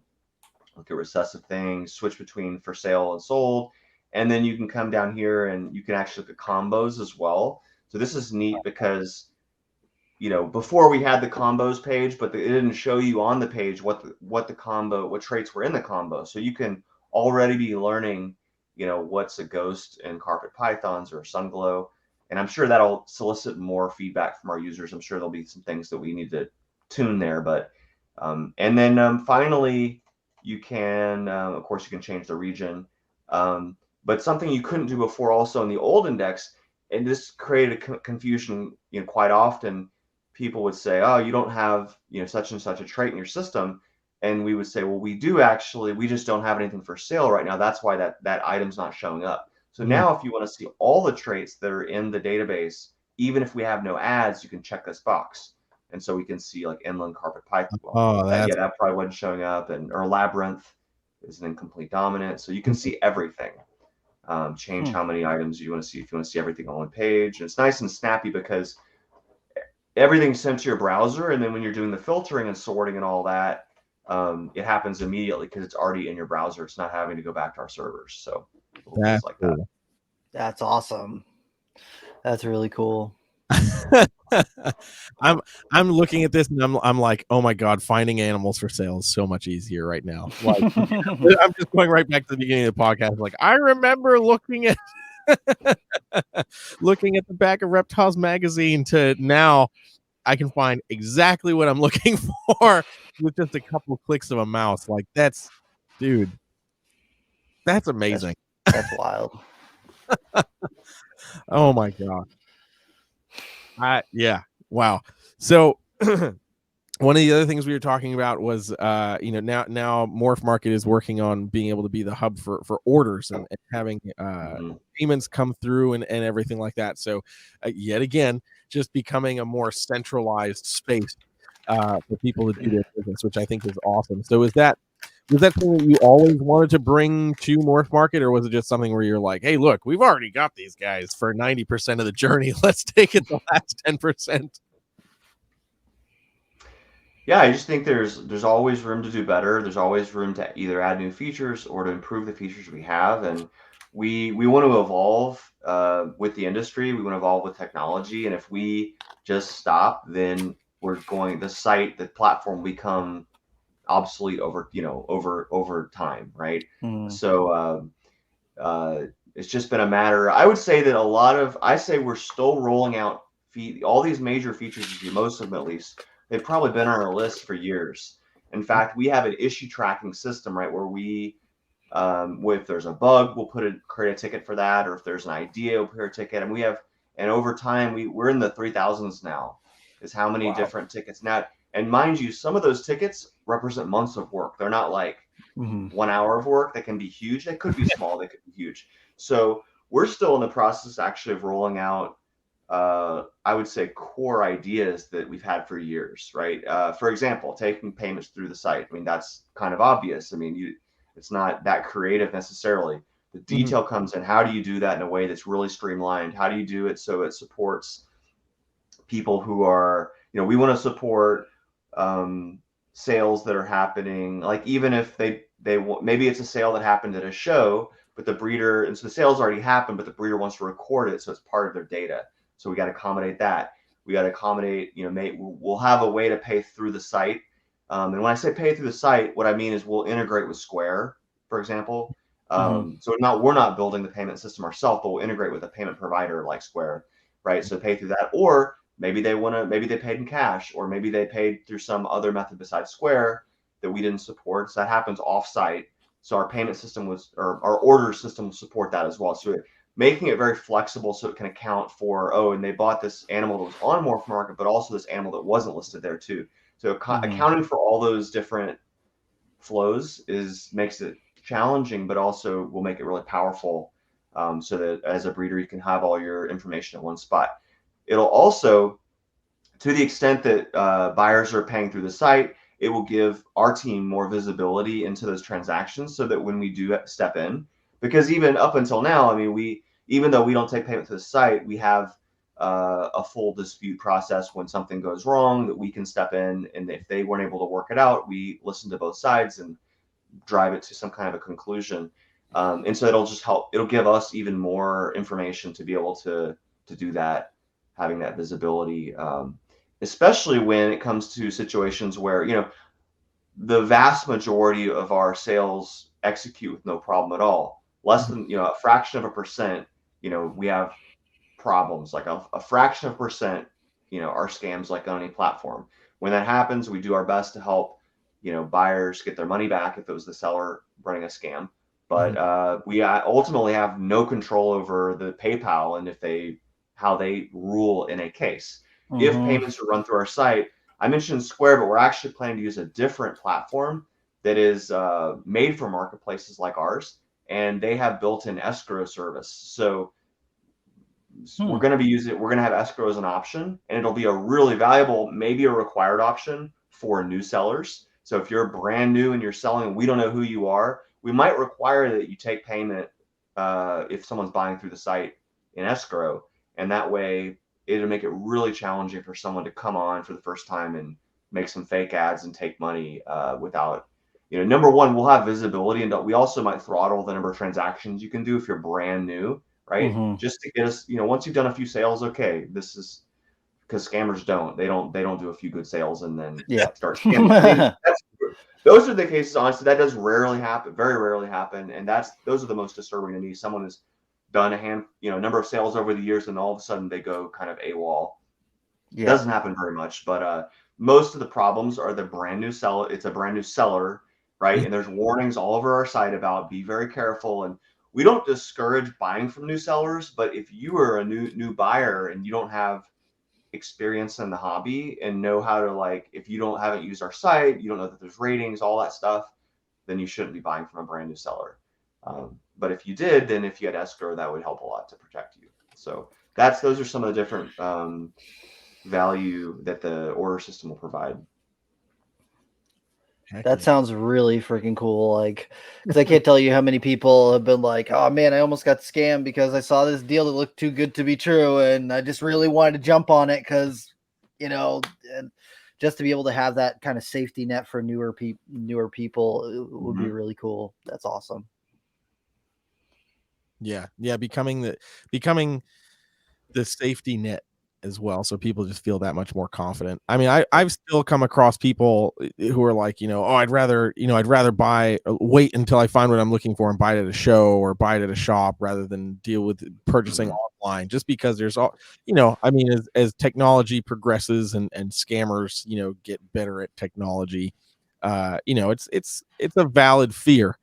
look at recessive things, switch between for sale and sold, and then you can come down here and you can actually look at combos as well. So this is neat because before we had the combos page, but it didn't show you on the page what traits were in the combo. So you can already be learning, what's a ghost in carpet pythons or sunglow. And I'm sure that'll solicit more feedback from our users. I'm sure there'll be some things that we need to tune there. But and then finally, you can of course you can change the region. But something you couldn't do before also in the old index, and this created confusion, quite often. People would say, oh, you don't have such and such a trait in your system, and we would say, well, we do actually, we just don't have anything for sale right now. That's why that item's not showing up. So Mhm. now if you want to see all the traits that are in the database, even if we have no ads, you can check this box, and so we can see like inland carpet python. Well, Oh, that's that probably wasn't showing up, or labyrinth is an incomplete dominant, so you can see everything. Change how many items you want to see, if you want to see everything on one page. And it's nice and snappy because everything's sent to your browser, and then when you're doing the filtering and sorting and all that, it happens immediately because it's already in your browser. It's not having to go back to our servers. So little things that's like that. cool. That's awesome. That's really cool. I'm looking at this and I'm like, oh my god, finding animals for sale is so much easier right now. Like, I'm just going right back to the beginning of the podcast. Like, I remember looking at looking at the back of Reptiles magazine to now I can find exactly what I'm looking for with just a couple of clicks of a mouse. Like, dude, that's amazing. That's wild. Oh my god. Yeah. Wow. So one of the other things we were talking about was now Morph Market is working on being able to be the hub for orders and having payments come through and everything like that. So yet again, just becoming a more centralized space for people to do their business, which I think is awesome. So was that something that you always wanted to bring to Morph Market, or was it just something where you're like, hey, look, we've already got these guys for 90% of the journey. Let's take it the last 10%. Yeah, I just think there's always room to do better. There's always room to either add new features or to improve the features we have, and we want to evolve with the industry. We want to evolve with technology, and if we just stop, then the platform will become obsolete over time, right? So it's just been a matter. I would say that I say we're still rolling out all these major features, most of them at least. They've probably been on our list for years, In fact, we have an issue tracking system, right, where we if there's a bug, we'll create a ticket for that, or if there's an idea, we'll create a ticket. And over time, we're in the 3,000s now, is how many different tickets now. And mind you, some of those tickets represent months of work. They're not like 1 hour of work. That can be huge. They could be small. They could be huge. So we're still in the process actually of rolling out, I would say, core ideas that we've had for years, right? For example, taking payments through the site. I mean, that's kind of obvious. I mean, it's not that creative necessarily. The detail comes in. How do you do that in a way that's really streamlined? How do you do it so it supports people who are, we want to support sales that are happening, like even if they maybe it's a sale that happened at a show, but the breeder, and so the sales already happened, but the breeder wants to record it, so it's part of their data. So we got to accommodate that. We got to accommodate, we'll have a way to pay through the site. And when I say pay through the site, what I mean is we'll integrate with Square, for example. So we're not building the payment system ourselves, but we'll integrate with a payment provider like Square, right? So pay through that, or maybe they paid in cash, or maybe they paid through some other method besides Square that we didn't support. So that happens off-site. So our payment system or our order system will support that as well. So making it very flexible so it can account for, and they bought this animal that was on Morph Market, but also this animal that wasn't listed there too. So accounting for all those different flows makes it challenging, but also will make it really powerful, so that as a breeder, you can have all your information at one spot. It'll also, to the extent that buyers are paying through the site, it will give our team more visibility into those transactions so that when we do step in, because even up until now, I mean, even though we don't take payment to the site, we have a full dispute process when something goes wrong that we can step in. And if they weren't able to work it out, we listen to both sides and drive it to some kind of a conclusion. And so it'll give us even more information to be able to do that, having that visibility, especially when it comes to situations where, the vast majority of our sales execute with no problem at all. Less than, a fraction of a percent, we have problems. Like a fraction of a percent, are scams like on any platform. When that happens, we do our best to help, buyers get their money back if it was the seller running a scam. But we ultimately have no control over the PayPal and how they rule in a case. If payments are run through our site, I mentioned Square, but we're actually planning to use a different platform that is made for marketplaces like ours, and they have built-in escrow service. So we're going to have escrow as an option, and it'll be a really valuable, maybe a required option for new sellers. So if you're brand new and you're selling, and we don't know who you are, we might require that you take payment if someone's buying through the site in escrow, and that way it'll make it really challenging for someone to come on for the first time and make some fake ads and take money without, number one, we'll have visibility, and we also might throttle the number of transactions you can do if you're brand new, right? Just to get us, once you've done a few sales, okay, this is because scammers they don't do a few good sales and then start scamming. Those are the cases, honestly, that does rarely happen, very rarely happen. And those are the most disturbing to me. Someone has done a number of sales over the years, and all of a sudden they go kind of AWOL. It doesn't happen very much, but most of the problems are the brand new seller. It's a brand new seller, right? And there's warnings all over our site about be very careful. And we don't discourage buying from new sellers, but if you are a new buyer and you don't have experience in the hobby and know how to, if you haven't used our site, you don't know that there's ratings, all that stuff, then you shouldn't be buying from a brand new seller. But if you did, then if you had escrow, that would help a lot to protect you. So those are some of the different value that the order system will provide. That sounds really freaking cool. Because I can't tell you how many people have been like, oh man, I almost got scammed because I saw this deal that looked too good to be true. And I just really wanted to jump on it because, and just to be able to have that kind of safety net for newer people would be really cool. That's awesome. Yeah. Becoming the safety net as well, so people just feel that much more confident. I mean, I've still come across people who are like, I'd rather wait until I find what I'm looking for and buy it at a show or buy it at a shop rather than deal with purchasing online, just because there's all, I mean, as technology progresses and scammers, get better at technology, it's a valid fear.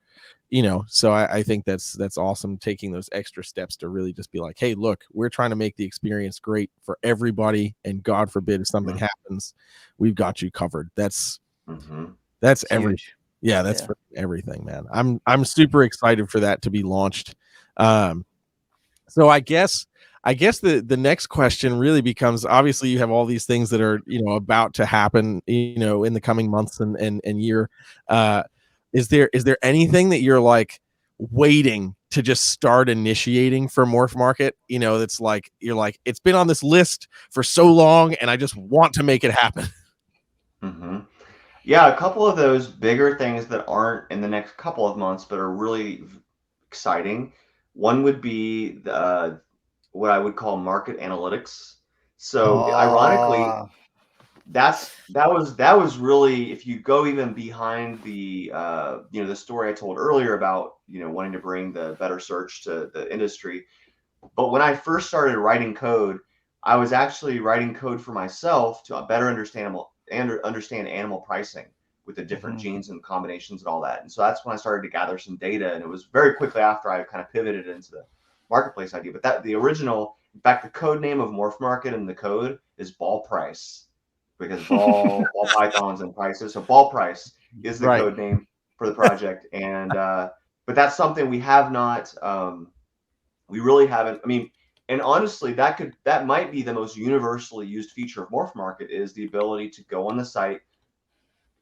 So I think that's awesome, taking those extra steps to really just be like, hey, look, we're trying to make the experience great for everybody, and God forbid if something happens, we've got you covered. That's everything. Huge. Yeah, that's for everything, man. I'm super excited for that to be launched. So I guess the next question really becomes, obviously you have all these things that are about to happen in the coming months and year. Is there anything that you're like waiting to just start initiating for Morph Market? That's like, you're like, it's been on this list for so long and I just want to make it happen. Yeah, a couple of those bigger things that aren't in the next couple of months but are really exciting. One would be what I would call market analytics. So ironically, that was really, if you go even behind the the story I told earlier about wanting to bring the better search to the industry. But when I first started writing code, I was actually writing code for myself to better understand animal pricing with the different genes and combinations and all that. And so that's when I started to gather some data, and it was very quickly after I kind of pivoted into the marketplace idea. But the original, in fact, the code name of Morph Market in the code is ball price, because ball pythons and prices. So ball price is the code name for the project. And but that's something we have not we really haven't. I mean, and honestly, that might be the most universally used feature of Morph Market, is the ability to go on the site,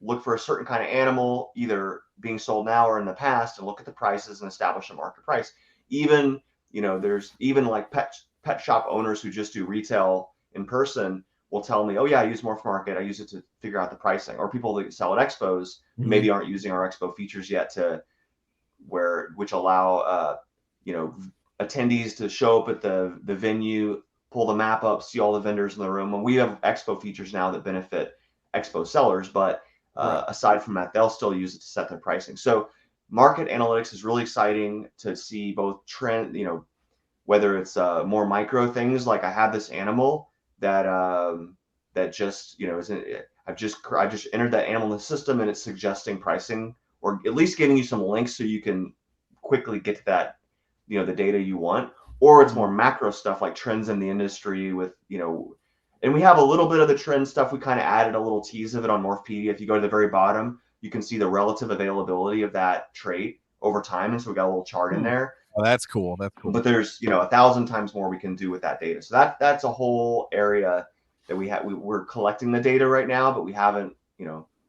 look for a certain kind of animal, either being sold now or in the past, and look at the prices and establish a market price. Even there's even like pet shop owners who just do retail in person will tell me, oh yeah, I use Morph Market, I use it to figure out the pricing. Or people that sell at expos maybe aren't using our expo features yet, which allow attendees to show up at the venue, pull the map up, see all the vendors in the room. And we have expo features now that benefit expo sellers, but aside from that, they'll still use it to set their pricing. So market analytics is really exciting to see both trend, whether it's more micro things, like I have this animal that just I just entered that animal in the system and it's suggesting pricing, or at least giving you some links so you can quickly get to that the data you want. Or it's more macro stuff like trends in the industry with and we have a little bit of the trend stuff. We kind of added a little tease of it on Morphpedia. If you go to the very bottom, you can see the relative availability of that trait over time, and so we got a little chart in there. Oh, that's cool. But there's 1,000 times more we can do with that data. So that's a whole area that we're collecting the data right now, but we haven't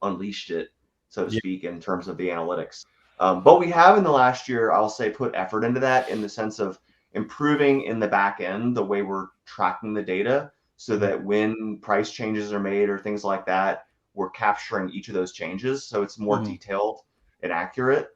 unleashed it, so to speak, in terms of the analytics. But we have in the last year, I'll say, put effort into that, in the sense of improving in the back end the way we're tracking the data, so that when price changes are made or things like that, we're capturing each of those changes, so it's more detailed and accurate.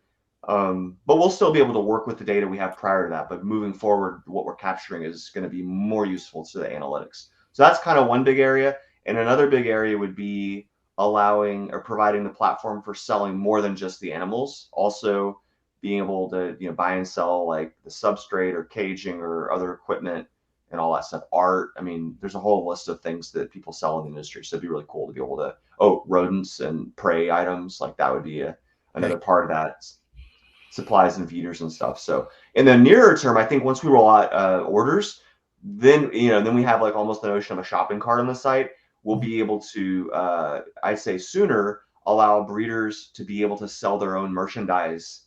But we'll still be able to work with the data we have prior to that. But moving forward, what we're capturing is going to be more useful to the analytics. So that's kind of one big area. And another big area would be allowing or providing the platform for selling more than just the animals. Also being able to buy and sell like the substrate or caging or other equipment and all that stuff. Art. I mean, there's a whole list of things that people sell in the industry. So it'd be really cool to be able to, rodents and prey items, like that would be another part of that. Supplies and feeders and stuff. So in the nearer term, I think once we roll out orders, then we have like almost the notion of a shopping cart on the site. We'll be able to, I'd say sooner, allow breeders to be able to sell their own merchandise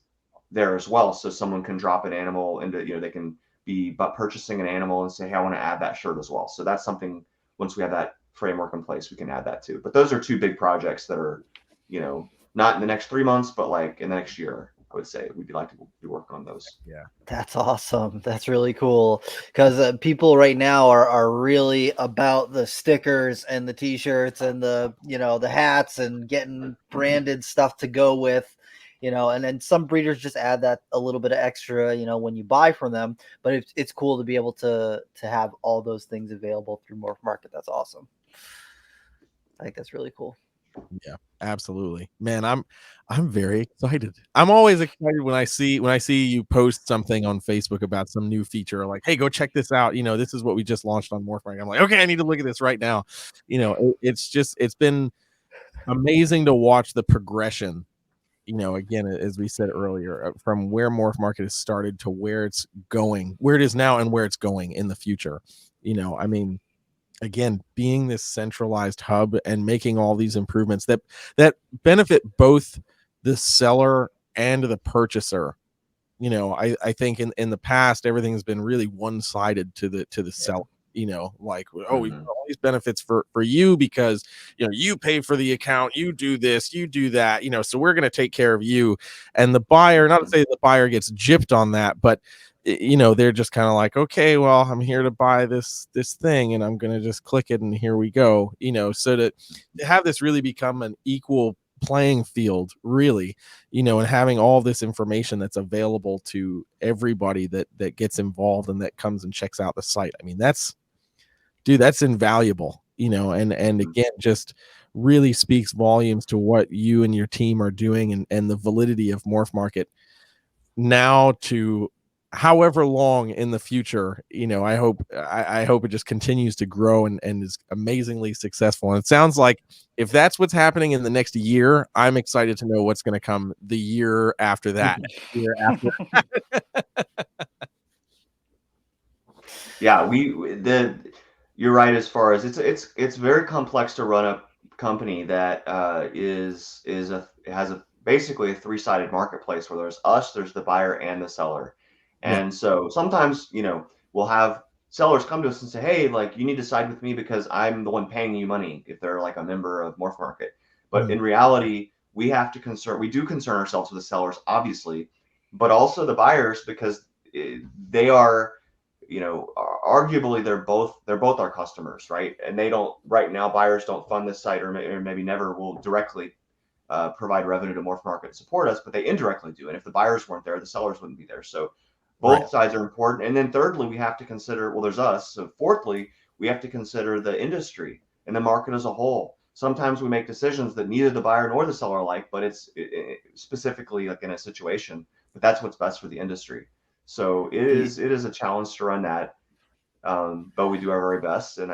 there as well. So someone can drop an animal into, they can be purchasing an animal and say, hey, I want to add that shirt as well. So that's something, once we have that framework in place, we can add that too. But those are two big projects that are, not in the next 3 months, but like in the next year, I would say we'd like to be working on those. Yeah, that's awesome. That's really cool, because people right now are really about the stickers and the t-shirts and the the hats and getting branded stuff to go with, and then some breeders just add that a little bit of extra, when you buy from them. But it's cool to be able to have all those things available through Morph Market. That's awesome. I think that's really cool. Yeah, absolutely, man. I'm very excited. I'm always excited when I see you post something on Facebook about some new feature, like, hey, go check this out. This is what we just launched on Morph Market. I'm like, okay, I need to look at this right now. It's been amazing to watch the progression. Again, as we said earlier, from where Morph Market has started to where it's going, where it is now, and where it's going in the future. I mean, again, being this centralized hub and making all these improvements that benefit both the seller and the purchaser. I think in the past everything's been really one-sided to the seller. Like, oh, we've got all these benefits for you because you pay for the account, you do this, you do that, so we're going to take care of you. And the buyer, not to say the buyer gets gypped on that, but they're just kind of like, okay, well, I'm here to buy this thing and I'm going to just click it and here we go. So to have this really become an equal playing field, really, and having all this information that's available to everybody that gets involved and that comes and checks out the site. I mean, that's invaluable, and again, just really speaks volumes to what you and your team are doing and the validity of Morph Market now to however long in the future. I hope it just continues to grow and is amazingly successful. And it sounds like if that's what's happening in the next year, I'm excited to know what's going to come the year after that. Yeah, you're right as far as it's very complex to run a company that has basically a three-sided marketplace where there's us, there's the buyer and the seller. And so sometimes, we'll have sellers come to us and say, hey, like, you need to side with me because I'm the one paying you money if they're like a member of Morph Market. But in reality, we do concern ourselves with the sellers, obviously, but also the buyers because they are, arguably they're both our customers, right? And they don't right now. Buyers don't fund this site, or maybe never will directly provide revenue to Morph Market and support us, but they indirectly do. And if the buyers weren't there, the sellers wouldn't be there. So both sides are important. And then thirdly, we have to consider, well, there's us. So fourthly, we have to consider the industry and the market as a whole. Sometimes we make decisions that neither the buyer nor the seller like, but it's specifically like in a situation, but that's what's best for the industry. So it is a challenge to run that. But we do our very best, and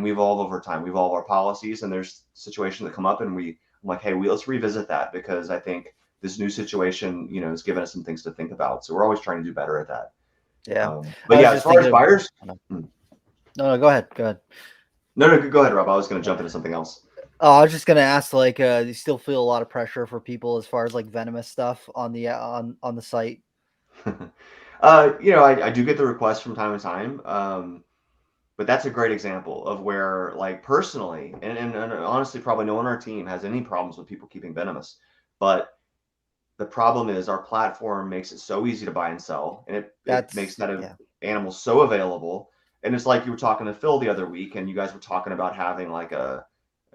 we evolve over time. We evolve our policies, and there's situations that come up, and I'm like, hey, let's revisit that because I think this new situation, has given us some things to think about. So we're always trying to do better at that. Yeah. But yeah, as far as buyers, no, go ahead. No, go ahead, Rob. I was going to jump into something else. Oh, I was just gonna ask, like, do you still feel a lot of pressure for people as far as like venomous stuff on the on the site? I do get the requests from time to time. But that's a great example of where, like, personally, and honestly, probably no one on our team has any problems with people keeping venomous. But the problem is our platform makes it so easy to buy and sell, and it makes that animal so available. And it's like you were talking to Phil the other week, and you guys were talking about having like a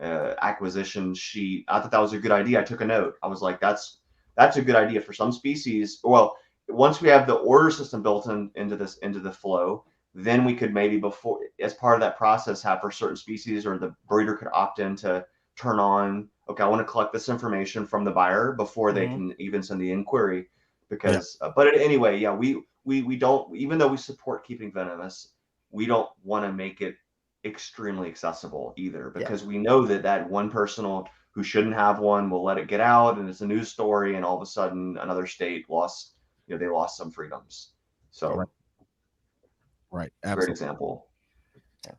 acquisition sheet. I thought that was a good idea. I took a note. I was like, that's a good idea for some species. Well, once we have the order system built into the flow, then we could maybe, before, as part of that process, have for certain species, or the breeder could opt in to turn on, okay, I want to collect this information from the buyer before they can even send the inquiry. Because but anyway, we don't, even though we support keeping venomous, we don't want to make it extremely accessible either, because we know that one person who shouldn't have one will let it get out, and it's a news story, and all of a sudden another state lost, they lost some freedoms. So right. Great example.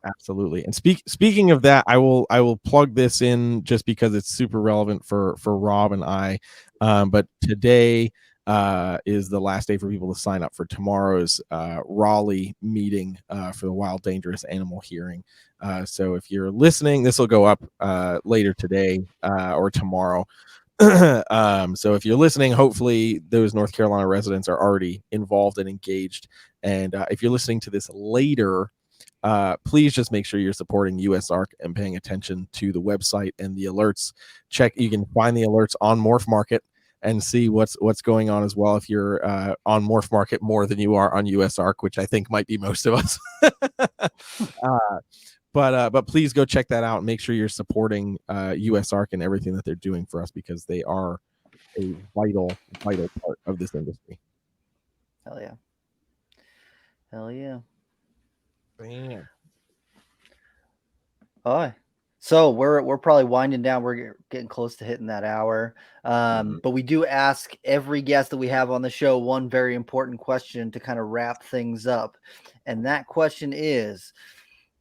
Absolutely. And speaking of that, I will plug this in just because it's super relevant for Rob and I. But today is the last day for people to sign up for tomorrow's Raleigh meeting for the Wild Dangerous Animal Hearing. So if you're listening, this will go up later today or tomorrow. So if you're listening, hopefully those North Carolina residents are already involved and engaged. And if you're listening to this later, please just make sure you're supporting USARK and paying attention to the website and the alerts. You can find the alerts on Morph Market and see what's going on as well if you're on Morph Market more than you are on USARK, which I think might be most of us. But please go check that out and make sure you're supporting USARK and everything that they're doing for us, because they are a vital part of this industry. Hell yeah. Hell yeah. Bam. All right. So we're probably winding down. We're getting close to hitting that hour. But we do ask every guest that we have on the show one very important question to kind of wrap things up. And that question is,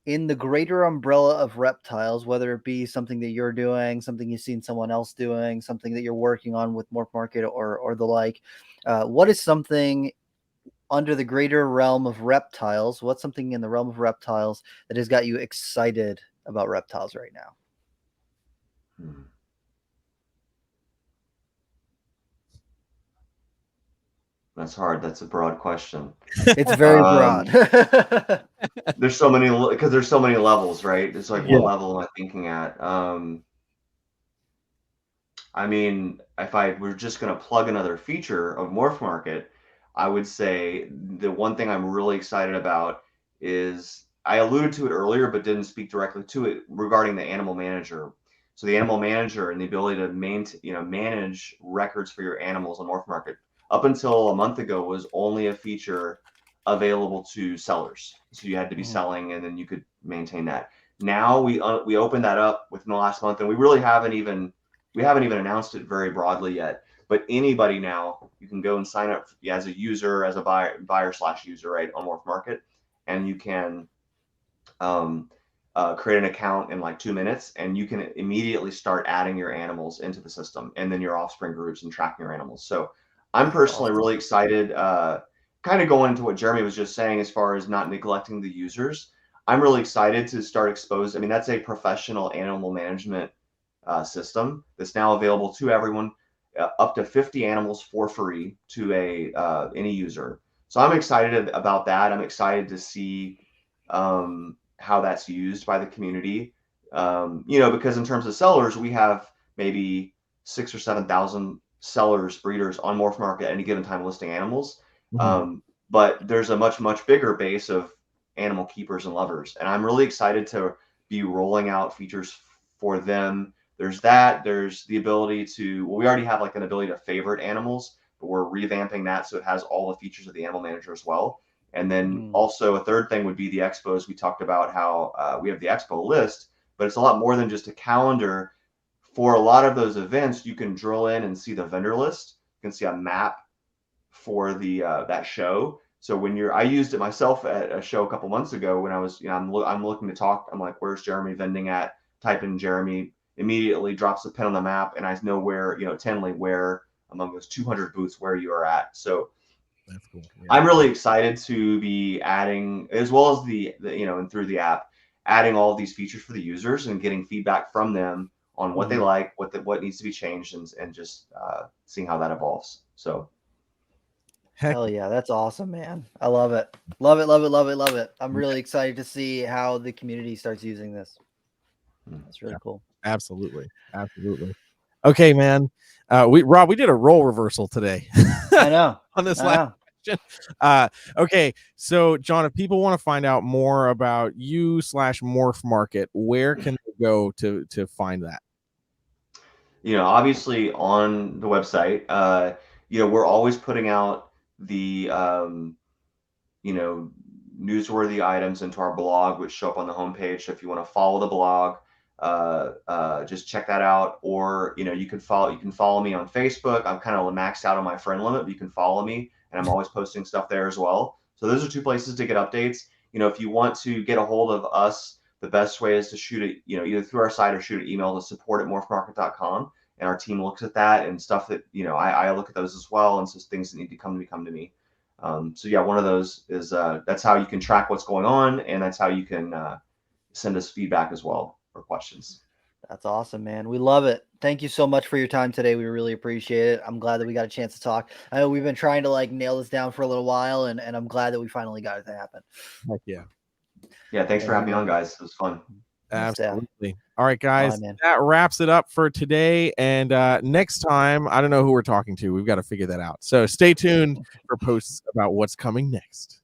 in the greater umbrella of reptiles, whether it be something that you're doing, something you've seen someone else doing, something that you're working on with Morph Market or the like, what is something under the greater realm of reptiles? What's something in the realm of reptiles that has got you excited about reptiles right now? That's hard. That's a broad question. It's very broad. There's so many, because there's so many levels, right? It's like, what level am I thinking at? I mean, if I were just going to plug another feature of Morph Market, I would say the one thing I'm really excited about is, I alluded to it earlier, but didn't speak directly to it, regarding the animal manager. So the animal manager and the ability to manage records for your animals on Morph Market, up until a month ago, was only a feature available to sellers. So you had to be selling, and then you could maintain that. Now we opened that up within the last month, and we really haven't even announced it very broadly yet. But anybody now, you can go and sign up as a user, as a buyer/user, right, on Morph Market, and you can create an account in like 2 minutes, and you can immediately start adding your animals into the system, and then your offspring groups, and tracking your animals. So I'm personally really excited, kind of going into what Jeremy was just saying as far as not neglecting the users. I'm really excited to start exposing. I mean, that's a professional animal management system that's now available to everyone, up to 50 animals for free to any user. So I'm excited about that. I'm excited to see how that's used by the community. Because in terms of sellers, we have maybe 6,000 or 7,000 sellers, breeders on Morph Market at any given time listing animals. But there's a much bigger base of animal keepers and lovers, and I'm really excited to be rolling out features for them. There's the ability to, we already have like an ability to favorite animals, but we're revamping that so it has all the features of the animal manager as well. And then also a third thing would be the expos. We talked about how we have the expo list, but it's a lot more than just a calendar. For a lot of those events, you can drill in and see the vendor list. You can see a map for the that show. So when I used it myself at a show a couple months ago when I was, I'm looking to talk. I'm like, where's Jeremy vending at? Type in Jeremy, immediately drops a pin on the map, and I know where, Tenley, where among those 200 booths where you are at. So that's cool. Yeah. I'm really excited to be adding, as well as the and through the app, adding all of these features for the users and getting feedback from them on what they like, what needs to be changed, and just seeing how that evolves. So. Hell yeah, that's awesome, man. I love it. Love it, love it, love it, love it. I'm really excited to see how the community starts using this. That's really cool. Absolutely. Okay, man. Rob, we did a role reversal today. I know. On this last question. Okay, so John, if people want to find out more about you /Morph Market, where can they go to find that? Obviously on the website. We're always putting out the newsworthy items into our blog, which show up on the homepage. So if you want to follow the blog, just check that out. Or you can follow me on Facebook. I'm kind of maxed out on my friend limit, but you can follow me, and I'm always posting stuff there as well. So those are two places to get updates. If you want to get a hold of us, the best way is to shoot it, either through our site or shoot an email to support@morphmarket.com, and our team looks at that and stuff that I look at those as well, and so things that need to come to me. So yeah, one of those is that's how you can track what's going on, and that's how you can send us feedback as well or questions. That's awesome, man. We love it. Thank you so much for your time today. We really appreciate it. I'm glad that we got a chance to talk. I know we've been trying to nail this down for a little while, and I'm glad that we finally got it to happen. Heck yeah. Yeah, thanks for having me on, guys. It was fun. Absolutely. All right, guys, that wraps it up for today. And next time, I don't know who we're talking to. We've got to figure that out. So stay tuned for posts about what's coming next.